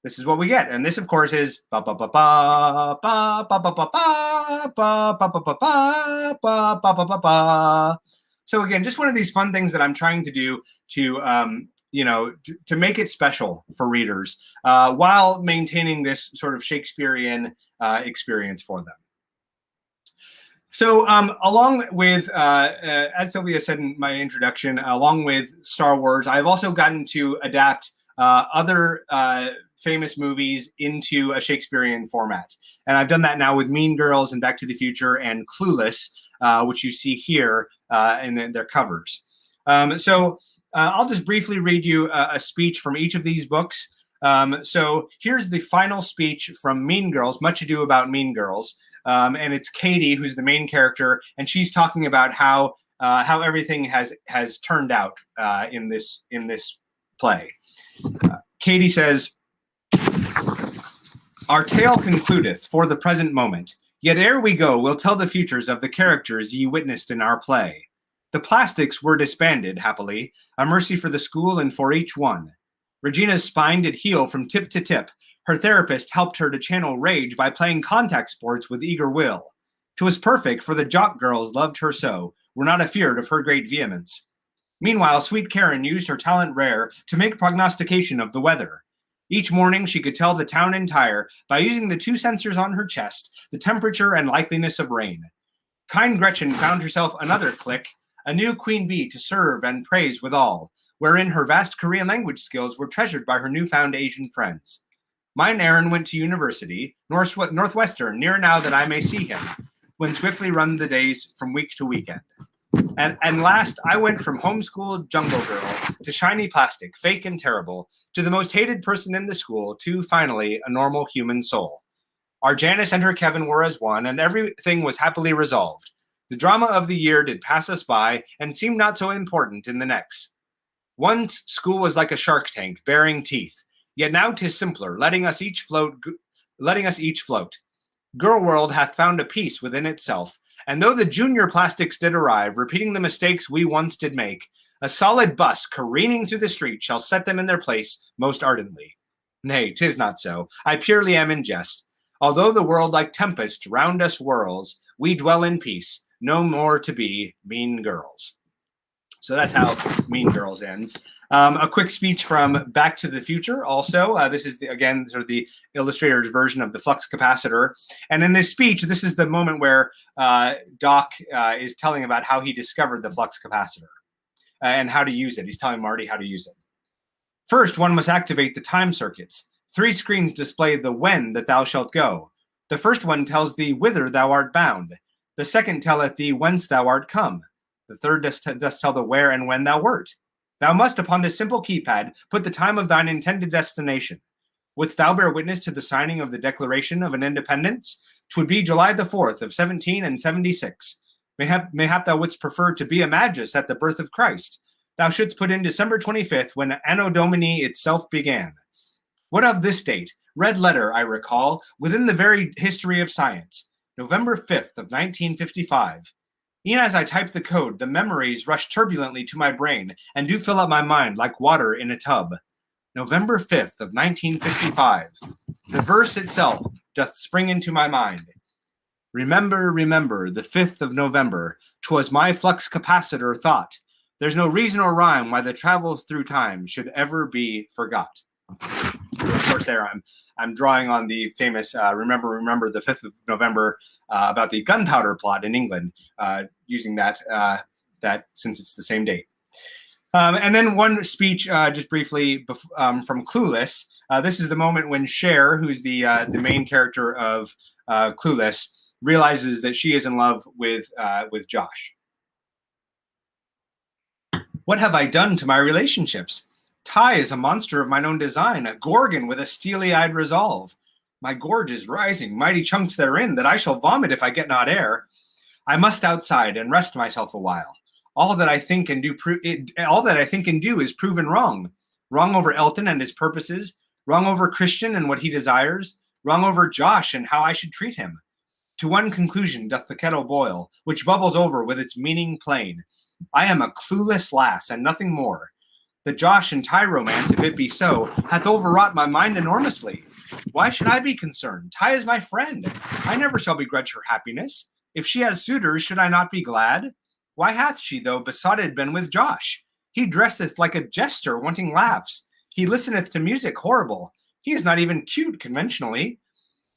this is what we get. And this, of course, is ba ba ba ba ba ba ba ba ba ba ba ba ba ba ba ba ba ba. So again, just one of these fun things that I'm trying to do to make it special for readers while maintaining this sort of Shakespearean experience for them. So along with, as Sylvia said in my introduction, along with Star Wars, I've also gotten to adapt other famous movies into a Shakespearean format. And I've done that now with Mean Girls and Back to the Future and Clueless, which you see here in their covers. So I'll just briefly read you a speech from each of these books. So here's the final speech from Mean Girls, Much Ado About Mean Girls. And it's Katie, who's the main character, and she's talking about how everything has turned out in this play. Katie says, "Our tale concludeth for the present moment, yet ere we go, we'll tell the futures of the characters ye witnessed in our play. The plastics were disbanded, happily, a mercy for the school and for each one. Regina's spine did heal from tip to tip. Her therapist helped her to channel rage by playing contact sports with eager will. 'Twas perfect, for the jock girls loved her so, were not afeard of her great vehemence. Meanwhile, sweet Karen used her talent rare to make prognostication of the weather. Each morning she could tell the town entire, by using the two sensors on her chest, the temperature and likeliness of rain. Kind Gretchen found herself another clique, a new queen bee to serve and praise withal, wherein her vast Korean language skills were treasured by her newfound Asian friends. Mine Aaron went to university, Northwestern, near now that I may see him, when swiftly run the days from week to weekend. And last, I went from homeschooled jungle girl to shiny plastic, fake and terrible, to the most hated person in the school, to, finally, a normal human soul. Our Janice and her Kevin were as one, and everything was happily resolved. The drama of the year did pass us by, and seemed not so important in the next. Once school was like a shark tank, bearing teeth, yet now 'tis simpler, letting us each float. Girl world hath found a peace within itself, and though the junior plastics did arrive, repeating the mistakes we once did make, a solid bus careening through the street shall set them in their place most ardently. Nay, 'tis not so. I purely am in jest. Although the world like tempest round us whirls, we dwell in peace, no more to be mean girls." So that's how Mean Girls ends. A quick speech from Back to the Future also. This is, again, sort of the illustrator's version of the flux capacitor. And in this speech, this is the moment where Doc is telling about how he discovered the flux capacitor and how to use it. He's telling Marty how to use it. "First, one must activate the time circuits. 3 screens display the when that thou shalt go. The first one tells thee whither thou art bound. The second telleth thee whence thou art come. The third does tell the where and when thou wert. Thou must upon this simple keypad put the time of thine intended destination. Wouldst thou bear witness to the signing of the Declaration of an Independence? 'Twould be July the 4th of 1776. Mayhap thou wouldst prefer to be a magus at the birth of Christ. Thou shouldst put in December 25th, when Anno Domini itself began. What of this date? Red letter, I recall, within the very history of science. November 5th of 1955. E'en as I type the code, the memories rush turbulently to my brain and do fill up my mind like water in a tub. November 5th of 1955. The verse itself doth spring into my mind. Remember, remember, the 5th of November, 'twas my flux capacitor thought. There's no reason or rhyme why the travels through time should ever be forgot. Of course, there I'm drawing on the famous remember the 5th of November about the gunpowder plot in England, using that since it's the same date. And then one speech, just briefly, from Clueless. This is the moment when Cher, who's the main character of Clueless, realizes that she is in love with Josh. What have I done to my relationships? Ty is a monster of mine own design, a gorgon with a steely-eyed resolve. My gorge is rising, mighty chunks therein, that I shall vomit if I get not air. I must outside and rest myself a while. All that I think and do is proven wrong. Wrong over Elton and his purposes, wrong over Christian and what he desires, wrong over Josh and how I should treat him. To one conclusion doth the kettle boil, which bubbles over with its meaning plain. I am a clueless lass and nothing more. The Josh and Ty romance, if it be so, hath overwrought my mind enormously. Why should I be concerned? Ty is my friend. I never shall begrudge her happiness. If she has suitors, should I not be glad? Why hath she, though, besotted been with Josh? He dresseth like a jester wanting laughs. He listeneth to music horrible. He is not even cute conventionally.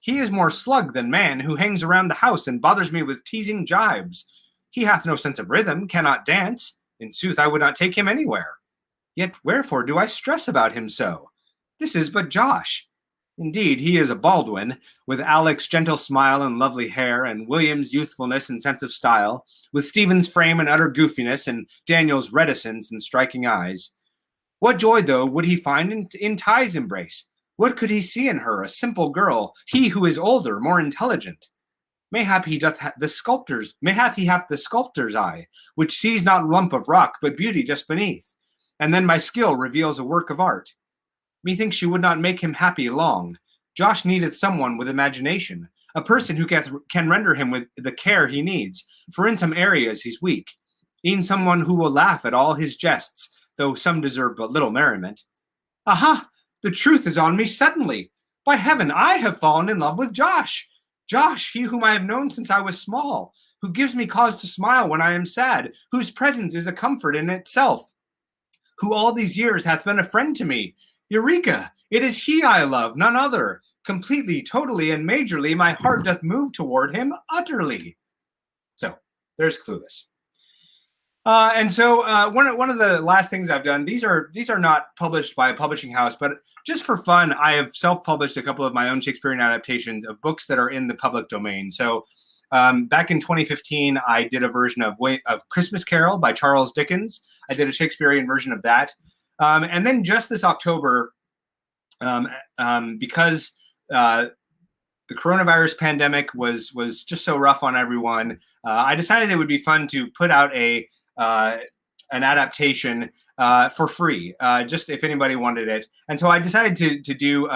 He is more slug than man, who hangs around the house and bothers me with teasing jibes. He hath no sense of rhythm, cannot dance. In sooth, I would not take him anywhere. Yet wherefore do I stress about him so? This is but Josh. Indeed, he is a Baldwin, with Alec's gentle smile and lovely hair, and William's youthfulness and sense of style, with Stephen's frame and utter goofiness, and Daniel's reticence and striking eyes. What joy, though, would he find in Ty's embrace? What could he see in her, a simple girl, he who is older, more intelligent? Mayhap he hath the sculptor's eye, which sees not lump of rock, but beauty just beneath. And then my skill reveals a work of art. Methinks she would not make him happy long. Josh needeth someone with imagination, a person who can render him with the care he needs, for in some areas he's weak. E'en someone who will laugh at all his jests, though some deserve but little merriment. Aha! The truth is on me suddenly. By heaven, I have fallen in love with Josh. Josh, he whom I have known since I was small, who gives me cause to smile when I am sad, whose presence is a comfort in itself, who all these years hath been a friend to me. Eureka! It is he I love, none other. Completely, totally, and majorly, my heart doth move toward him utterly. So, there's Clueless. And so one of the last things I've done, these are not published by a publishing house, but just for fun, I have self-published a couple of my own Shakespearean adaptations of books that are in the public domain. So back in 2015, I did a version of Christmas Carol by Charles Dickens. I did a Shakespearean version of that. And then just this October, because the coronavirus pandemic was just so rough on everyone, I decided it would be fun to put out an adaptation for free, just if anybody wanted it. And so I decided to do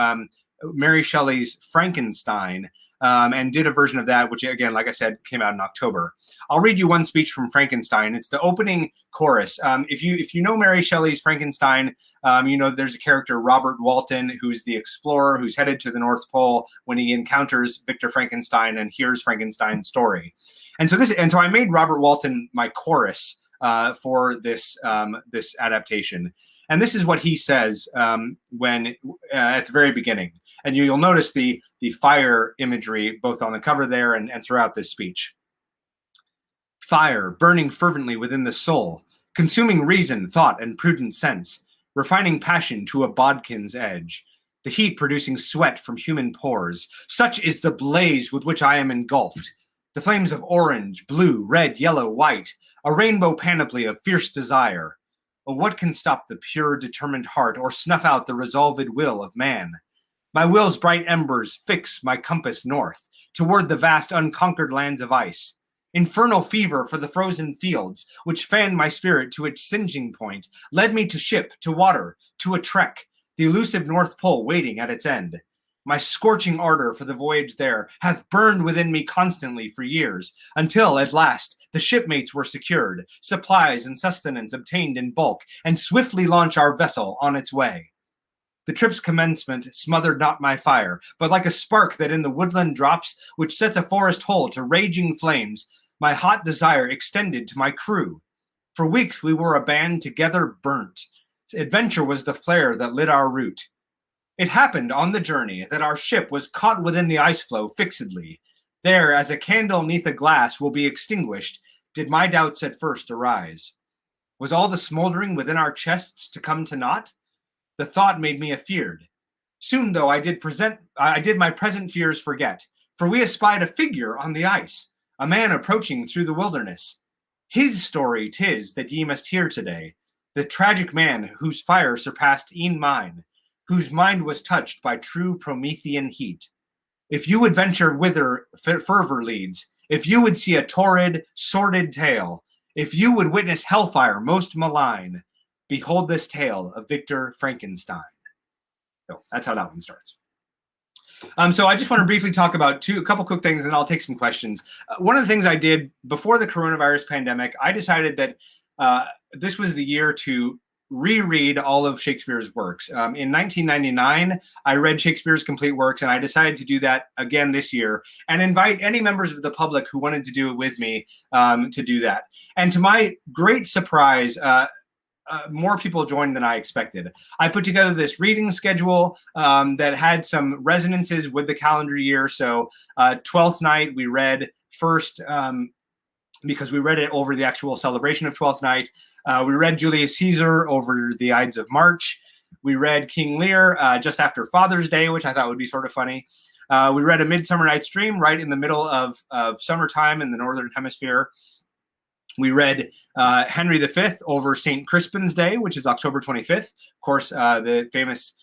Mary Shelley's Frankenstein, and did a version of that, which again, like I said, came out in October. I'll read you one speech from Frankenstein. It's the opening chorus. If you know Mary Shelley's Frankenstein, you know there's a character, Robert Walton, who's the explorer who's headed to the North Pole when he encounters Victor Frankenstein and hears Frankenstein's story. And so I made Robert Walton my chorus for this adaptation. And this is what he says when at the very beginning. And you'll notice the fire imagery both on the cover there and throughout this speech. Fire burning fervently within the soul, consuming reason, thought, and prudent sense, refining passion to a bodkin's edge, the heat producing sweat from human pores. Such is the blaze with which I am engulfed. The flames of orange, blue, red, yellow, white, a rainbow panoply of fierce desire. Oh, what can stop the pure, determined heart or snuff out the resolved will of man? My will's bright embers fix my compass north, toward the vast unconquered lands of ice. Infernal fever for the frozen fields, which fanned my spirit to its singeing point, led me to ship, to water, to a trek, the elusive North Pole waiting at its end. My scorching ardor for the voyage there hath burned within me constantly for years, until, at last, the shipmates were secured, supplies and sustenance obtained in bulk, and swiftly launch our vessel on its way. The trip's commencement smothered not my fire, but like a spark that in the woodland drops, which sets a forest whole to raging flames, my hot desire extended to my crew. For weeks we were a band together burnt. Adventure was the flare that lit our route. It happened on the journey that our ship was caught within the ice floe fixedly. There, as a candle neath a glass will be extinguished, did my doubts at first arise. Was all the smoldering within our chests to come to naught? The thought made me afeared. Soon, though, I did my present fears forget, for we espied a figure on the ice, a man approaching through the wilderness. His story 'tis that ye must hear today, the tragic man whose fire surpassed e'en mine, whose mind was touched by true Promethean heat. If you would venture whither fervor leads, if you would see a torrid, sordid tale, if you would witness hellfire most malign, behold this tale of Victor Frankenstein. So that's how that one starts. So I just want to briefly talk about a couple quick things, and I'll take some questions. One of the things I did before the coronavirus pandemic, I decided that this was the year to reread all of Shakespeare's works. In 1999, I read Shakespeare's complete works, and I decided to do that again this year and invite any members of the public who wanted to do it with me to do that. And to my great surprise, more people joined than I expected. I put together this reading schedule that had some resonances with the calendar year. So 12th night, we read first because we read it over the actual celebration of 12th night. We read Julius Caesar over the Ides of March. We read King Lear just after Father's Day, which I thought would be sort of funny. We read A Midsummer Night's Dream right in the middle of summertime in the Northern Hemisphere. We read Henry V over St. Crispin's Day, which is October 25th. Of course, the famous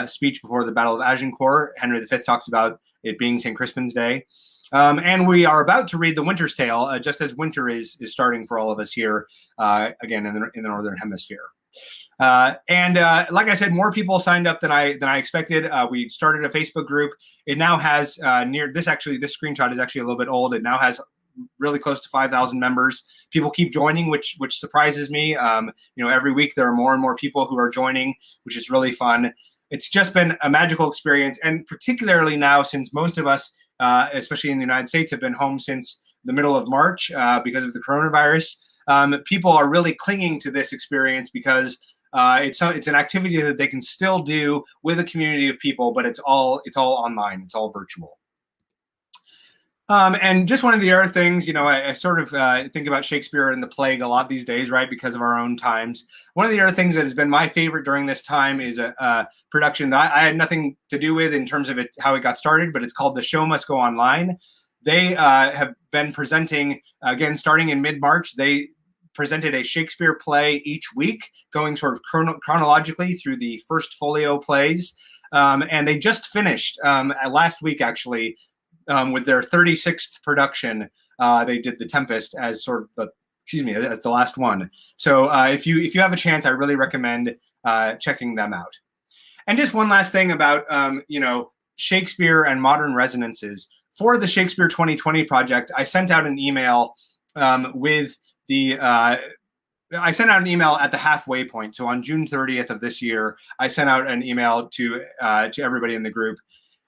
speech before the Battle of Agincourt, Henry V talks about it being St. Crispin's Day. And we are about to read The Winter's Tale, just as winter is starting for all of us here, again, in the Northern Hemisphere. And like I said, more people signed up than I expected. We started a Facebook group. It now has this screenshot is actually a little bit old. It now has really close to 5,000 members. People keep joining, which surprises me. Every week there are more and more people who are joining, which is really fun. It's just been a magical experience, and particularly now since most of us, especially in the United States, have been home since the middle of March because of the coronavirus. People are really clinging to this experience because it's an activity that they can still do with a community of people, but it's all online, it's all virtual. And just one of the other things, I sort of think about Shakespeare and the plague a lot these days, right, because of our own times. One of the other things that has been my favorite during this time is a production that I had nothing to do with in terms of how it got started, but it's called The Show Must Go Online. They have been presenting, again, starting in mid-March, they presented a Shakespeare play each week, going sort of chronologically through the first folio plays. And they just finished last week, actually, with their 36th production. They did The Tempest as sort of as the last one. So if you have a chance, I really recommend checking them out. And just one last thing about Shakespeare and modern resonances. For the Shakespeare 2020 project, I sent out an email I sent out an email at the halfway point. So on June 30th of this year, I sent out an email to everybody in the group.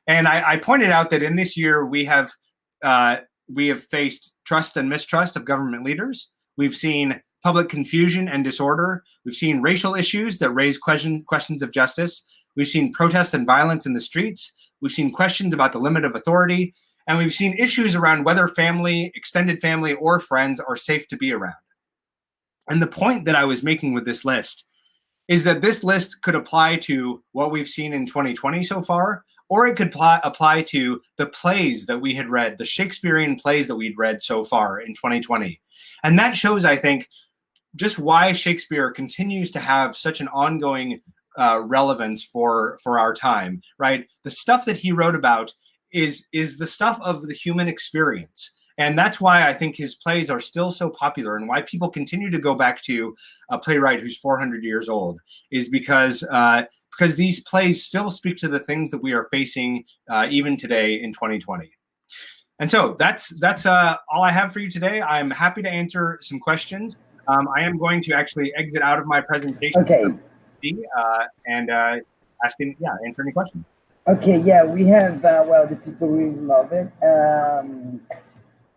And I pointed out that in this year, we have faced trust and mistrust of government leaders. We've seen public confusion and disorder. We've seen racial issues that raise questions of justice. We've seen protests and violence in the streets. We've seen questions about the limit of authority. And we've seen issues around whether family, extended family, or friends are safe to be around. And the point that I was making with this list is that this list could apply to what we've seen in 2020 so far, or it could apply to the plays that we had read, the Shakespearean plays that we'd read so far in 2020. And that shows, I think, just why Shakespeare continues to have such an ongoing relevance for our time, right? The stuff that he wrote about is the stuff of the human experience. And that's why I think his plays are still so popular, and why people continue to go back to a playwright who's 400 years old is because these plays still speak to the things that we are facing even today in 2020. And so that's all I have for you today. I'm happy to answer some questions. I am going to actually exit out of my presentation. Okay. And answer any questions. Okay, yeah, we have, well, the people really love it.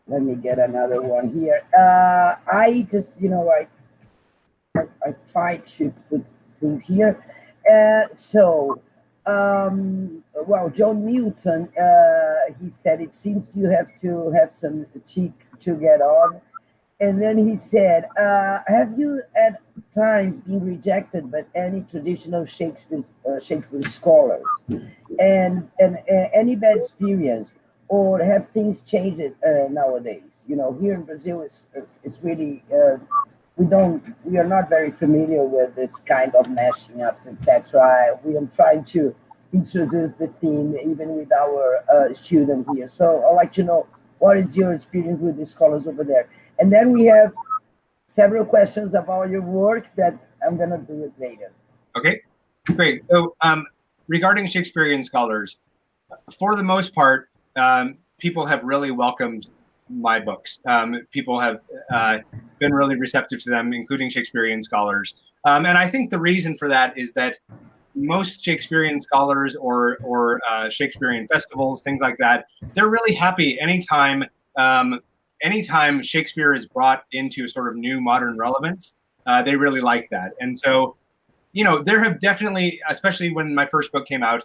Let me get another one here. I just, I tried to put things here. Well, John Milton, he said, it seems you have to have some cheek to get on. And then he said, have you at times been rejected by any traditional Shakespeare scholars? And any bad experience? Or have things changed nowadays? Here in Brazil, it's really, we are not very familiar with this kind of mashing ups, etc. We are trying to introduce the theme even with our student here. So I'd like to know, what is your experience with the scholars over there? And then we have several questions about your work that I'm gonna do it later. Okay, great. So regarding Shakespearean scholars, for the most part, people have really welcomed my books. People have been really receptive to them, including Shakespearean scholars. And I think the reason for that is that most Shakespearean scholars or Shakespearean festivals, things like that, they're really happy anytime Shakespeare is brought into sort of new modern relevance. They really like that. And so, there have definitely, especially when my first book came out,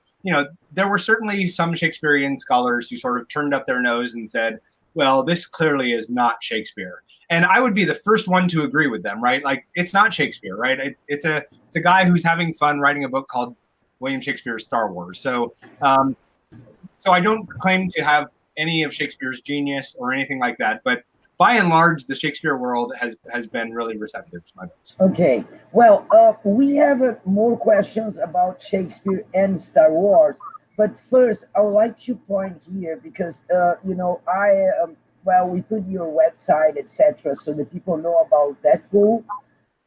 there were certainly some Shakespearean scholars who sort of turned up their nose and said, well, this clearly is not Shakespeare. And I would be the first one to agree with them, right? Like, it's not Shakespeare, right? It's a guy who's having fun writing a book called William Shakespeare's Star Wars. So I don't claim to have any of Shakespeare's genius or anything like that, but by and large, the Shakespeare world has been really receptive to my books. Okay, well, we have more questions about Shakespeare and Star Wars, but first, I would like to point here because we put your website, etc., so the people know about Deadpool.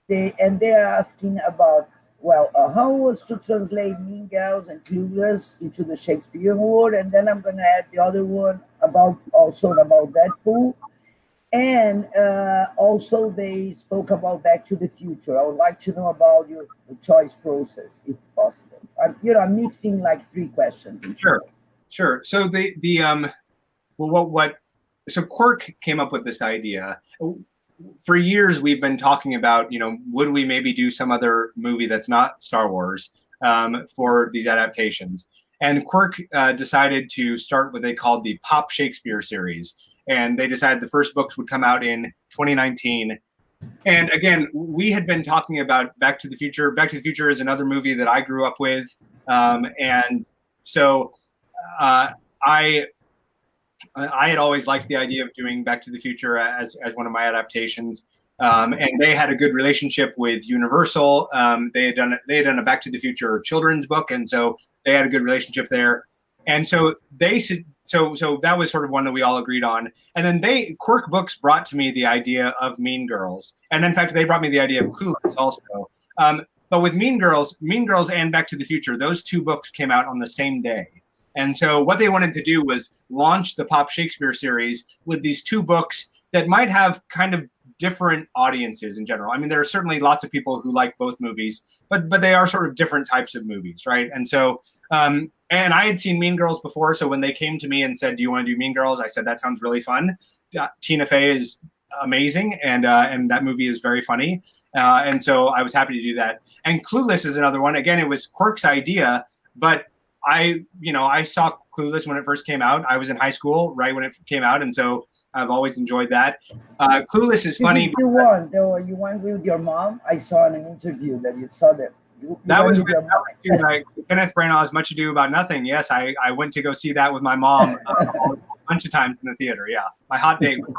They're asking about, how was to translate Mean Girls and Clueless into the Shakespearean world, and then I'm gonna add the other one about Deadpool. And also they spoke about Back to the Future. I would like to know about your choice process, if possible. I'm mixing like three questions. Sure. So so Quirk came up with this idea. For years, we've been talking about, would we maybe do some other movie that's not Star Wars for these adaptations? And Quirk decided to start what they called the Pop Shakespeare series. And they decided the first books would come out in 2019. And again, we had been talking about Back to the Future. Back to the Future is another movie that I grew up with. And so I had always liked the idea of doing Back to the Future as one of my adaptations. And they had a good relationship with Universal. They had done a Back to the Future children's book. And so they had a good relationship there. And so so that was sort of one that we all agreed on. And then Quirk Books brought to me the idea of Mean Girls. And in fact, they brought me the idea of Clueless also. But with Mean Girls and Back to the Future, those two books came out on the same day. And so what they wanted to do was launch the Pop Shakespeare series with these two books that might have kind of different audiences in general. I mean, there are certainly lots of people who like both movies, but they are sort of different types of movies, right? And so, and I had seen Mean Girls before, so when they came to me and said, do you want to do Mean Girls? I said, that sounds really fun. Tina Fey is amazing, and that movie is very funny. And so I was happy to do that. And Clueless is another one. Again, it was Quirk's idea, but I saw Clueless when it first came out. I was in high school right when it came out, and so I've always enjoyed that. Clueless is funny. This is the one, though, you went with your mom. I saw in an interview that you saw that. That was Kenneth Branagh's Much Ado About Nothing. Yes, I went to go see that with my mom a bunch of times in the theater. Yeah, my hot date with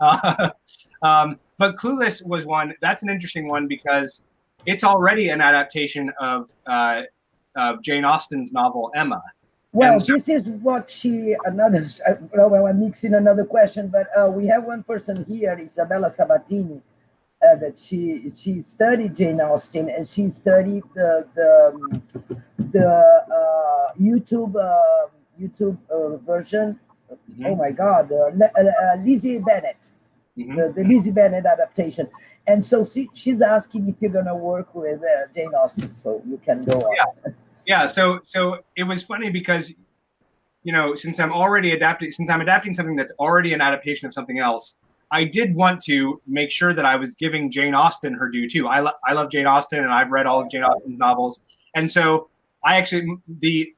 my mom. But Clueless was one. That's an interesting one because it's already an adaptation of Jane Austen's novel Emma. Well, this is what I'm mixing another question, but we have one person here, Isabella Sabatini, that she studied Jane Austen, and she studied the YouTube version. Oh my God, Lizzie Bennet, the Lizzie Bennet adaptation. And so she's asking if you're going to work with Jane Austen, so you can go on. Yeah. So it was funny because, since I'm adapting something that's already an adaptation of something else, I did want to make sure that I was giving Jane Austen her due too. I love Jane Austen, and I've read all of Jane Austen's novels. And so I actually, the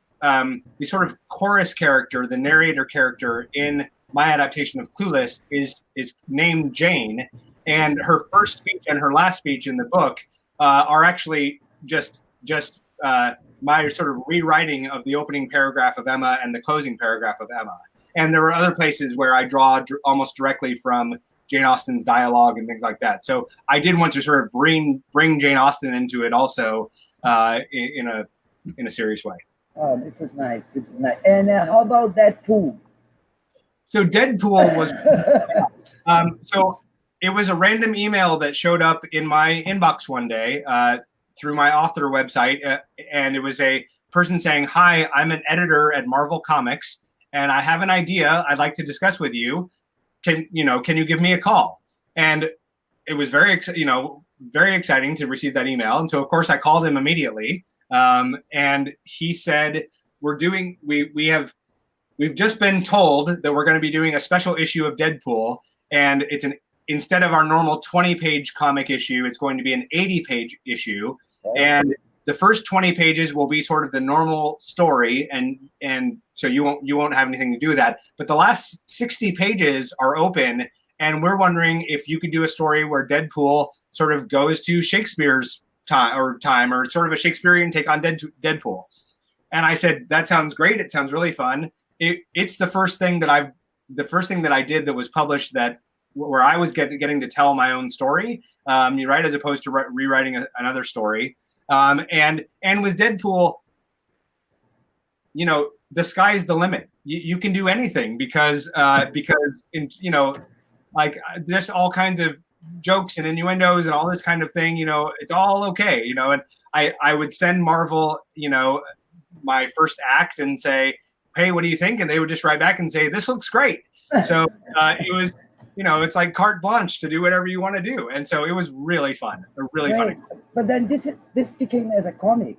sort of chorus character, the narrator character in my adaptation of Clueless is named Jane. And her first speech and her last speech in the book are actually just my sort of rewriting of the opening paragraph of Emma and the closing paragraph of Emma. And there are other places where I draw almost directly from Jane Austen's dialogue and things like that. So I did want to sort of bring Jane Austen into it also in a serious way. Oh, this is nice. And how about Deadpool? So Deadpool was so it was a random email that showed up in my inbox one day through my author website, and it was a person saying, "Hi, I'm an editor at Marvel Comics, and I have an idea I'd like to discuss with you. Can you give me a call?" And it was very exciting to receive that email. And so of course I called him immediately, and he said, we've just been told that we're going to be doing a special issue of Deadpool, and instead of our normal 20-page comic issue, it's going to be an 80-page issue. And the first 20 pages will be sort of the normal story, and so you won't have anything to do with that. But the last 60 pages are open, and we're wondering if you could do a story where Deadpool sort of goes to Shakespeare's time, or sort of a Shakespearean take on Deadpool. And I said, that sounds great. It sounds really fun. It's the first thing that I did that was published where I was getting to tell my own story, right, as opposed to rewriting another story. And with Deadpool, the sky's the limit. You can do anything because like just all kinds of jokes and innuendos and all this kind of thing. It's all okay. And I would send Marvel, my first act and say, "Hey, what do you think?" And they would just write back and say, "This looks great." So it was. It's like carte blanche to do whatever you want to do. And so it was really fun, fun. But then this became as a comic.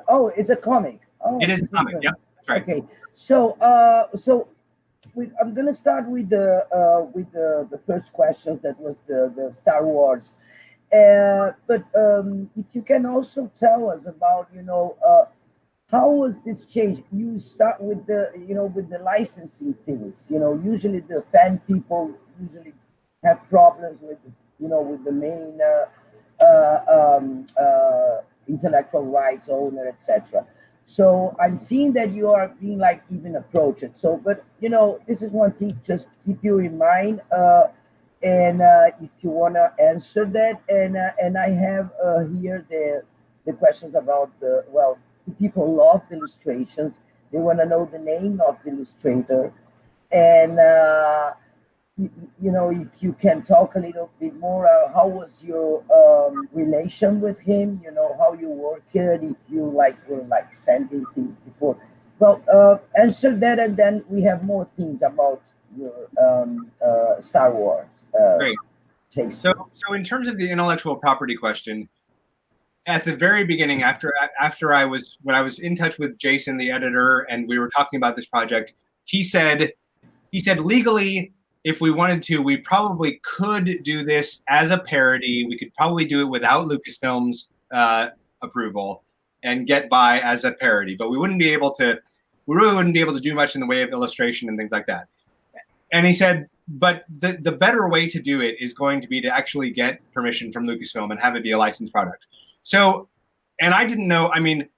Oh, it's a comic. Oh, it is a comic, yeah, that's right. Okay, so I'm going to start with the first questions. That was the Star Wars. But if you can also tell us about, how was this change? You start with the licensing things. Usually the fan people usually have problems with the main intellectual rights owner, etc. So I'm seeing that you are being even approached. So, but this is one thing. Just keep you in mind, and if you wanna answer that, and I have here the questions about people love illustrations. They want to know the name of the illustrator, and if you can talk a little bit more. How was your relation with him? How you worked, if you were sending things before. Well, answer that, and then we have more things about your Star Wars. Great. So in terms of the intellectual property question, at the very beginning, when I was in touch with Jason, the editor, and we were talking about this project, he said legally, if we wanted to, we probably could do this as a parody. We could probably do it without Lucasfilm's approval and get by as a parody, but we really wouldn't be able to do much in the way of illustration and things like that. And he said, but the better way to do it is going to be to actually get permission from Lucasfilm and have it be a licensed product. So, and I didn't know, I mean,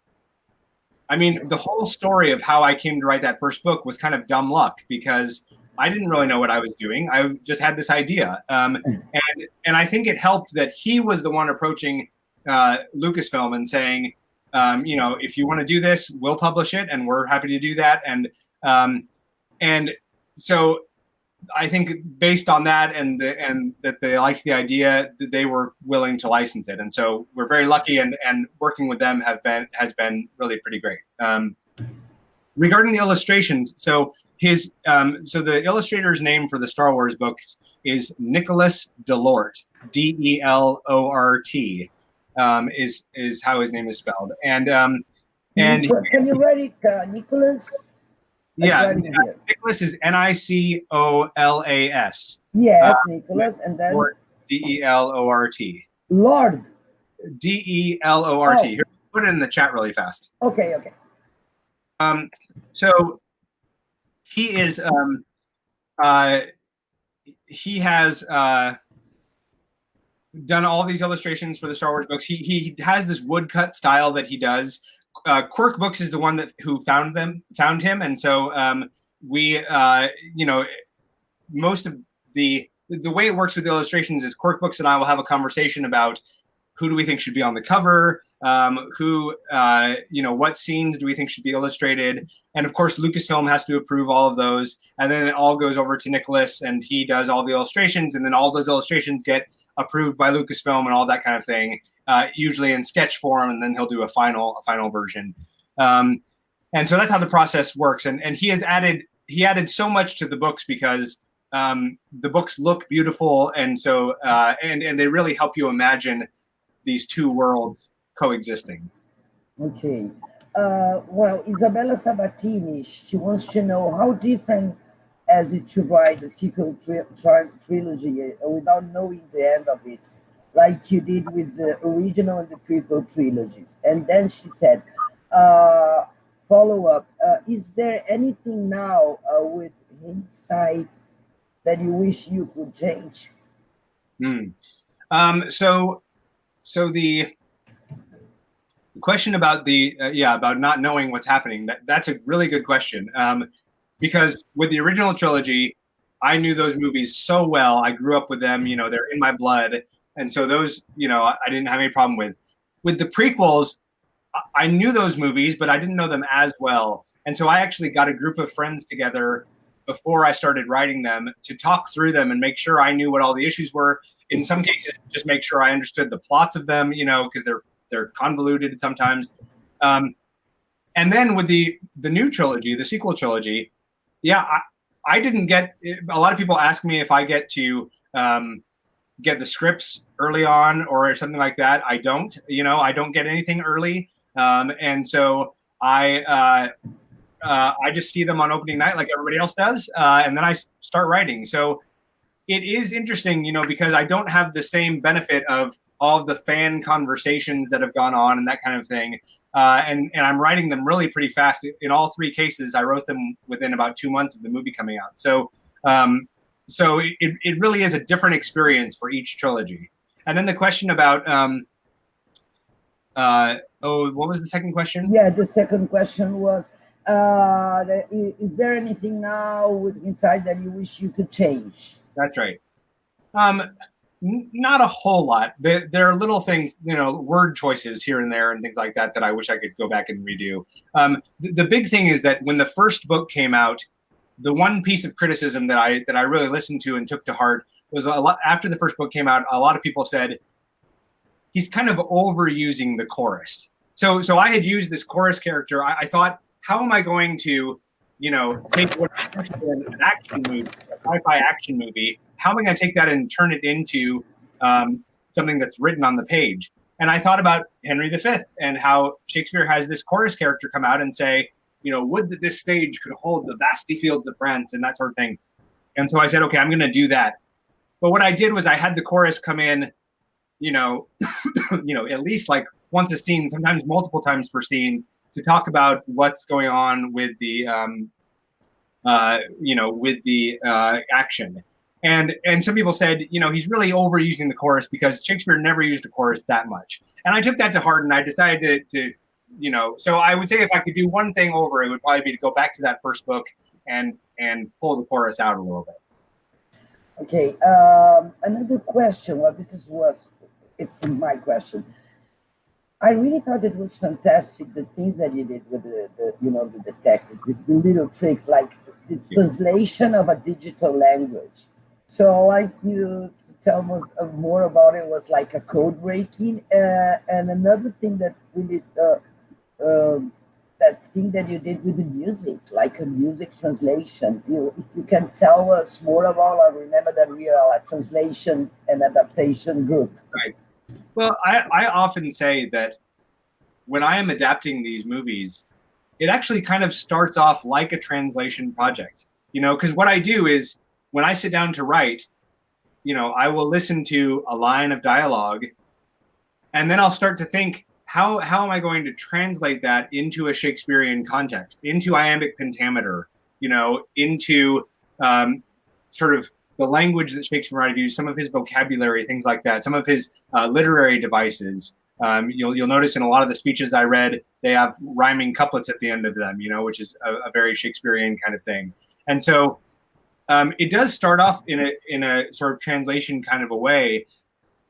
the whole story of how I came to write that first book was kind of dumb luck, because I didn't really know what I was doing. I just had this idea. And and I think it helped that he was the one approaching Lucasfilm and saying, if you want to do this, we'll publish it, and we're happy to do that. And so I think based on that and that they liked the idea, that they were willing to license it. And so we're very lucky, and working with them has been really pretty great. Regarding the illustrations, so the illustrator's name for the Star Wars books is Nicholas Delort, Delort, is how his name is spelled. And can you write it, Nicholas? Yeah, Nicholas is Nicolas. Yes, Nicholas, and then Delort. Lord. Delort. Oh. Here, put it in the chat really fast. Okay. So he is he has done all these illustrations for the Star Wars books. He has this woodcut style that he does. Quirk Books is the one who found him, and so we most of the way it works with illustrations is Quirk Books and I will have a conversation about who do we think should be on the cover, what scenes do we think should be illustrated, and of course Lucasfilm has to approve all of those, and then it all goes over to Nicholas and he does all the illustrations, and then all those illustrations get approved by Lucasfilm and all that kind of thing, usually in sketch form, and then he'll do a final version. And so that's how the process works. And he added so much to the books because the books look beautiful, and so and they really help you imagine these two worlds coexisting. Okay. Well, Isabella Sabatini, she wants to know how different is it to write the sequel trilogy without knowing the end of it, like you did with the original and the prequel trilogies. And then she said, follow up, is there anything now with hindsight that you wish you could change? So the question about about not knowing what's happening, that's a really good question. Because with the original trilogy, I knew those movies so well. I grew up with them, they're in my blood. And so those, I didn't have any problem with. With the prequels, I knew those movies, but I didn't know them as well. And so I actually got a group of friends together before I started writing them to talk through them and make sure I knew what all the issues were. In some cases, just make sure I understood the plots of them, because they're convoluted sometimes. And then with the new trilogy, the sequel trilogy, I didn't get. A lot of people ask me if I get to get the scripts early on or something like that. I don't. I don't get anything early, and so I just see them on opening night like everybody else does, and then I start writing. So it is interesting, because I don't have the same benefit of all of the fan conversations that have gone on and that kind of thing. And I'm writing them really pretty fast. In all three cases, I wrote them within about 2 months of the movie coming out. So it really is a different experience for each trilogy. And then the question about, what was the second question? Yeah, the second question was, is there anything now with inside that you wish you could change? That's right. Not a whole lot. There are little things, word choices here and there and things like that I wish I could go back and redo. The big thing is that when the first book came out, the one piece of criticism that I really listened to and took to heart was a lot after the first book came out. A lot of people said he's kind of overusing the chorus. So I had used this chorus character. I thought, how am I going to, take what is an action movie, a sci-fi action movie, how am I going to take that and turn it into something that's written on the page? And I thought about Henry V and how Shakespeare has this chorus character come out and say, would that this stage could hold the vasty fields of France and that sort of thing. And so I said, okay, I'm going to do that. But what I did was I had the chorus come in, at least like once a scene, sometimes multiple times per scene, to talk about what's going on with the, action. And some people said, he's really overusing the chorus because Shakespeare never used a chorus that much. And I took that to heart, and I decided to so I would say if I could do one thing over, it would probably be to go back to that first book and pull the chorus out a little bit. Okay. Another question. Well, it's my question. I really thought it was fantastic the things that you did with with the text, the little tricks like the translation of a digital language. So I'd like you to tell us more about it. Was like a code breaking, and another thing that really that thing that you did with the music, like a music translation. If you can tell us more about it, remember that we are a translation and adaptation group. Right. Well, I often say that when I am adapting these movies, it actually kind of starts off like a translation project, because what I do is when I sit down to write, I will listen to a line of dialogue and then I'll start to think, how am I going to translate that into a Shakespearean context, into iambic pentameter, into sort of the language that Shakespeare might have used, some of his vocabulary, things like that, some of his literary devices. You'll notice in a lot of the speeches I read, they have rhyming couplets at the end of them, which is a very Shakespearean kind of thing. And so it does start off in a sort of translation kind of a way.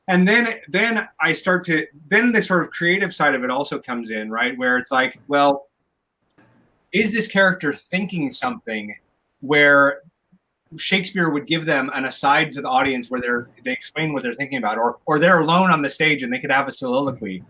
And then I start to, then the sort of creative side of it also comes in, right? Where it's like, well, is this character thinking something where Shakespeare would give them an aside to the audience where they explain what they're thinking about, or they're alone on the stage and they could have a soliloquy.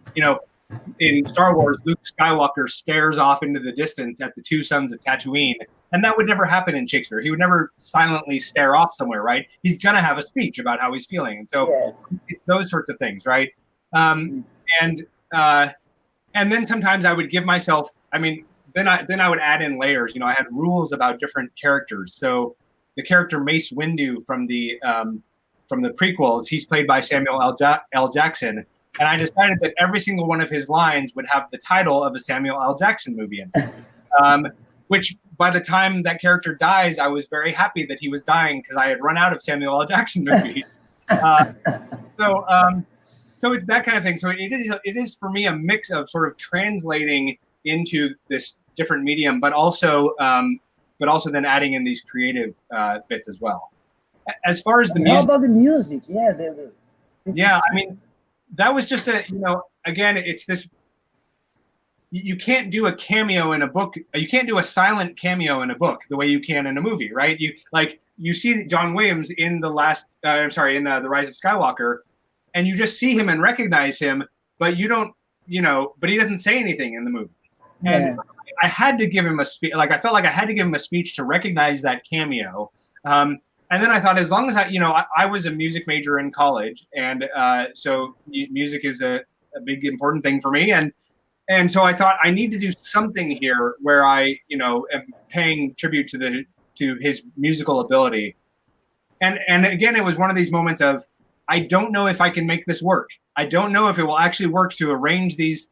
In Star Wars, Luke Skywalker stares off into the distance at the two sons of Tatooine, and that would never happen in Shakespeare. He would never silently stare off somewhere, right? He's gonna have a speech about how he's feeling, and so it's those sorts of things, right? And then sometimes I would give myself. I mean, then I would add in layers. I had rules about different characters. So the character Mace Windu from the prequels, he's played by Samuel L. Jackson. And I decided that every single one of his lines would have the title of a Samuel L. Jackson movie in it. Which by the time that character dies, I was very happy that he was dying because I had run out of Samuel L. Jackson movies. So it's that kind of thing. So it is for me a mix of sort of translating into this different medium, but also then adding in these creative bits as well. As far as the music, how about the music? Yeah, I mean, that was just again, it's this, you can't do a cameo in a book. You can't do a silent cameo in a book the way you can in a movie, right? You see John Williams in the Rise of Skywalker, and you just see him and recognize him, but you don't, but he doesn't say anything in the movie. And I had to give him a speech. Like I felt like I had to give him a speech to recognize that cameo. And then I thought, as long as I was a music major in college, and so music is a big important thing for me, and so I thought I need to do something here where I am paying tribute to his musical ability. And again, it was one of these moments of, I don't know if I can make this work. I don't know if it will actually work to arrange these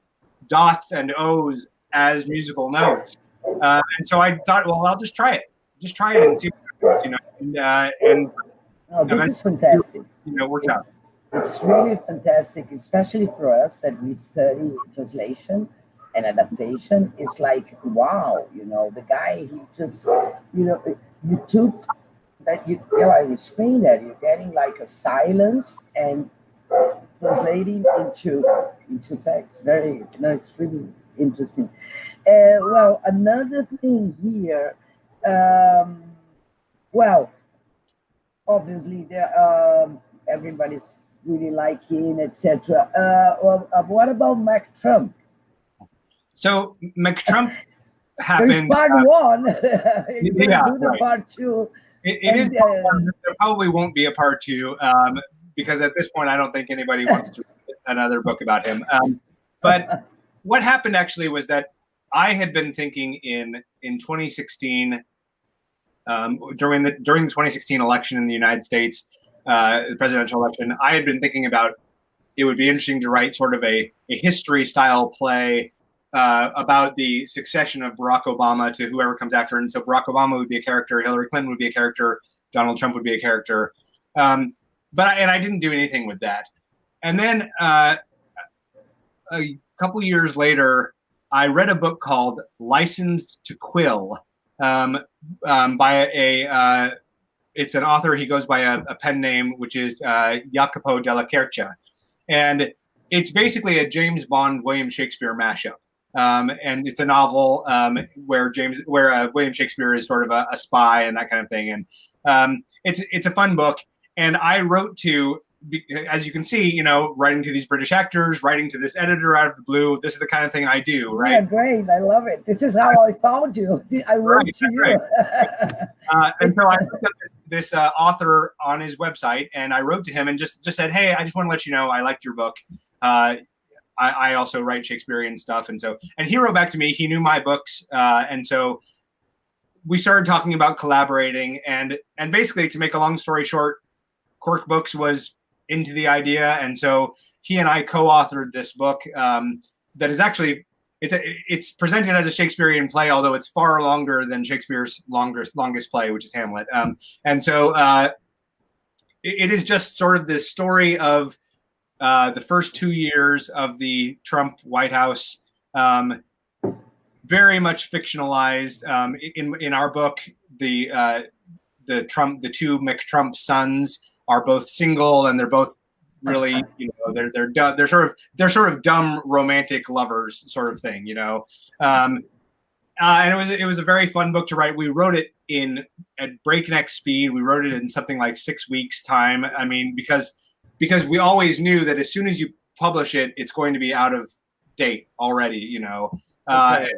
dots and O's as musical notes. And so I thought, well, I'll just try it and see what happens, this is fantastic. It works out. It's really fantastic, especially for us that we study translation and adaptation. It's like, wow, the guy, he just, you took that, I explained that you're getting like a silence and translating into text. Very, it's really interesting. Well, another thing here, well, obviously everybody's really liking, etc. What about Mac Trump? So Mac Trump happened. There's part one. The part two. It is part one. There probably won't be a part two because at this point I don't think anybody wants to read another book about him. But what happened actually was that I had been thinking in 2016, during the 2016 election in the United States, the presidential election, I had been thinking about, it would be interesting to write sort of a history style play about the succession of Barack Obama to whoever comes after. And so Barack Obama would be a character, Hillary Clinton would be a character, Donald Trump would be a character. But I didn't do anything with that. And then a couple years later, I read a book called Licensed to Quill by it's an author. He goes by a pen name, which is Jacopo della Quercia. And it's basically a James Bond, William Shakespeare mashup. And it's a novel where William Shakespeare is sort of a spy and that kind of thing. And it's a fun book. And I wrote to, as you can see, you know, writing to these British actors, writing to this editor out of the blue. This is the kind of thing I do, right? Yeah, great. I love it. This is how I found you. I wrote to you. Right. And so I looked up this author on his website, and I wrote to him and just said, hey, I just want to let you know I liked your book. I also write Shakespearean stuff. And he wrote back to me. He knew my books. And so we started talking about collaborating. And basically, to make a long story short, Quirk Books was into the idea. And so he and I co-authored this book that is actually, it's presented as a Shakespearean play, although it's far longer than Shakespeare's longest play, which is Hamlet. And so it is just sort of this story of the first 2 years of the Trump White House, very much fictionalized. In our book, the two McTrump sons are both single, and they're both really, you know, they're sort of dumb romantic lovers, sort of thing, you know. And it was a very fun book to write. We wrote it at breakneck speed. We wrote it in something like 6 weeks time. I mean, because we always knew that as soon as you publish it, it's going to be out of date already, you know. Okay.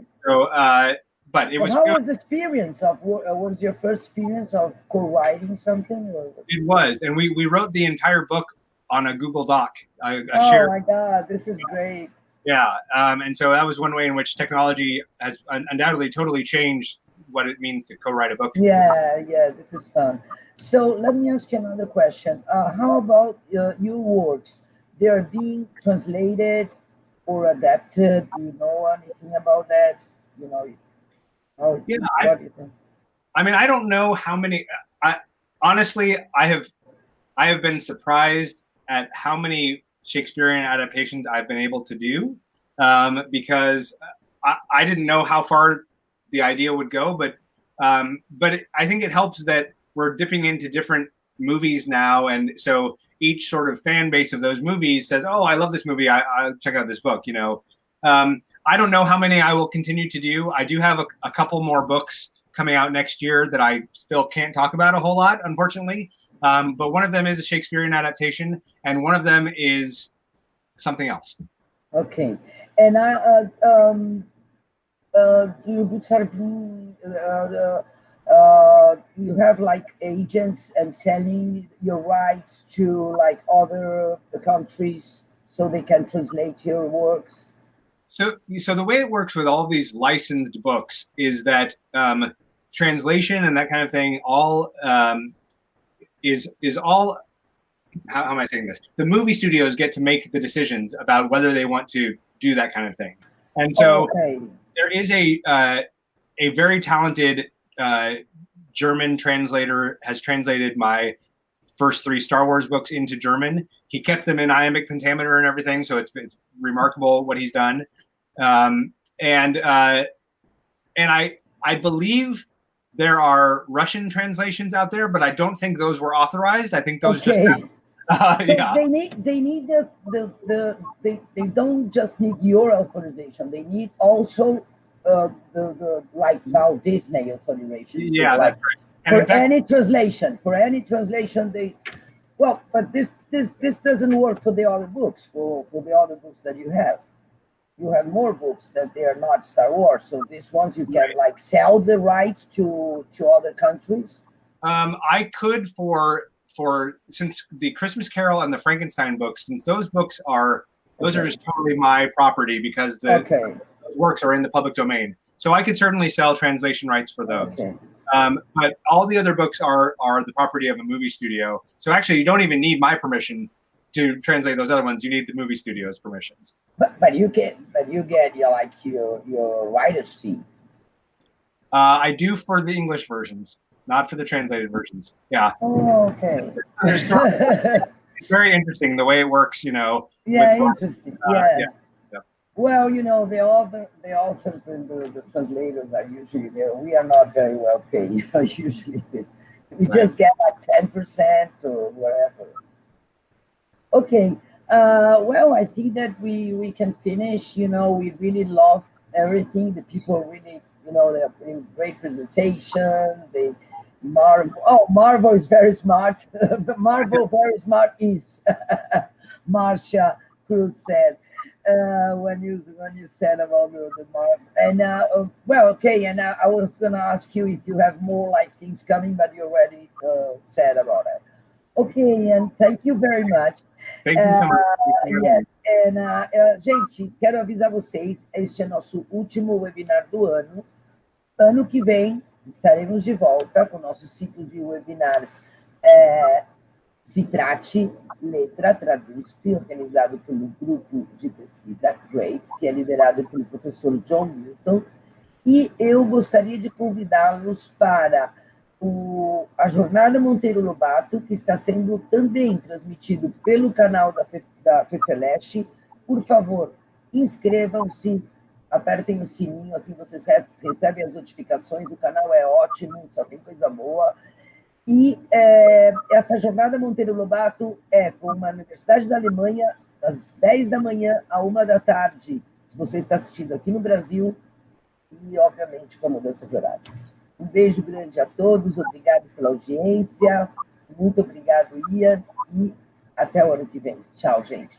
But it was. How was the experience of? What was your first experience of co-writing something? It was, and we wrote the entire book on a Google Doc. Oh my God, this is great. Yeah, and so that was one way in which technology has undoubtedly totally changed what it means to co-write a book. Yeah, this is fun. So let me ask you another question. How about your works? They are being translated or adapted? Do you know anything about that? You know. Yeah, I mean, I don't know how many. Honestly, I have been surprised at how many Shakespearean adaptations I've been able to do, because I didn't know how far the idea would go, but I think it helps that we're dipping into different movies now, and so each sort of fan base of those movies says, "Oh, I love this movie. I'll check out this book." You know. I don't know how many I will continue to do. I do have a couple more books coming out next year that I still can't talk about a whole lot, unfortunately. But one of them is a Shakespearean adaptation, and one of them is something else. Okay. And you have like agents and selling your rights to like other countries so they can translate your works? So the way it works with all these licensed books is that translation and that kind of thing all is all. How am I saying this? The movie studios get to make the decisions about whether they want to do that kind of thing, and so there is a very talented German translator has translated my first 3 Star Wars books into German. He kept them in iambic pentameter and everything, so it's remarkable what he's done. And I believe there are Russian translations out there, but I don't think those were authorized. I think those just happened. Yeah. They need they don't just need your authorization. They need also the like now Disney authorization. Yeah, so like, that's right. And for any translation, they but this doesn't work for the other books. For the other books that you have more books that they are not Star Wars. So these ones you can like sell the rights to other countries. I could for since the Christmas Carol and the Frankenstein books, since those books are just totally my property because those works are in the public domain. So I could certainly sell translation rights for those. Okay. But all the other books are the property of a movie studio. So actually, you don't even need my permission to translate those other ones. You need the movie studio's permissions. But you get your writer's fee. I do for the English versions, not for the translated versions. Yeah. Oh, okay. It's very interesting the way it works, you know. Yeah, interesting. Yeah. Yeah. Well, you know, the authors and the translators are usually there. We are not very well paid. Usually, We just get like 10% or whatever. Okay. Well, I think that we can finish. We really love everything. The people really, they're putting great presentation. Marvel is very smart. Marvel very smart is Marcia Cruz said when you said about the Marvel. And well, okay. And I was gonna ask you if you have more like things coming, but you already said about it. Okay, and thank you very much. Thank you so much. Yes. Gente, quero avisar vocês, este é nosso último webinar do ano. Ano que vem, estaremos de volta com o nosso ciclo de webinars Se Trate, Letra, Traduz-se, organizado pelo grupo de pesquisa GREAT, que é liderado pelo professor John Milton. E eu gostaria de convidá-los para a Jornada Monteiro Lobato, que está sendo também transmitido pelo canal da FEFELESH. Por favor, inscrevam-se, apertem o sininho, assim vocês recebem as notificações. O canal é ótimo, só tem coisa boa. E essa Jornada Monteiro Lobato é com uma Universidade da Alemanha, das 10 da manhã à 1 da tarde, se você está assistindo aqui no Brasil, e, obviamente, com a mudança de horário. Um beijo grande a todos, obrigado pela audiência, muito obrigado, Ian, e até o ano que vem. Tchau, gente.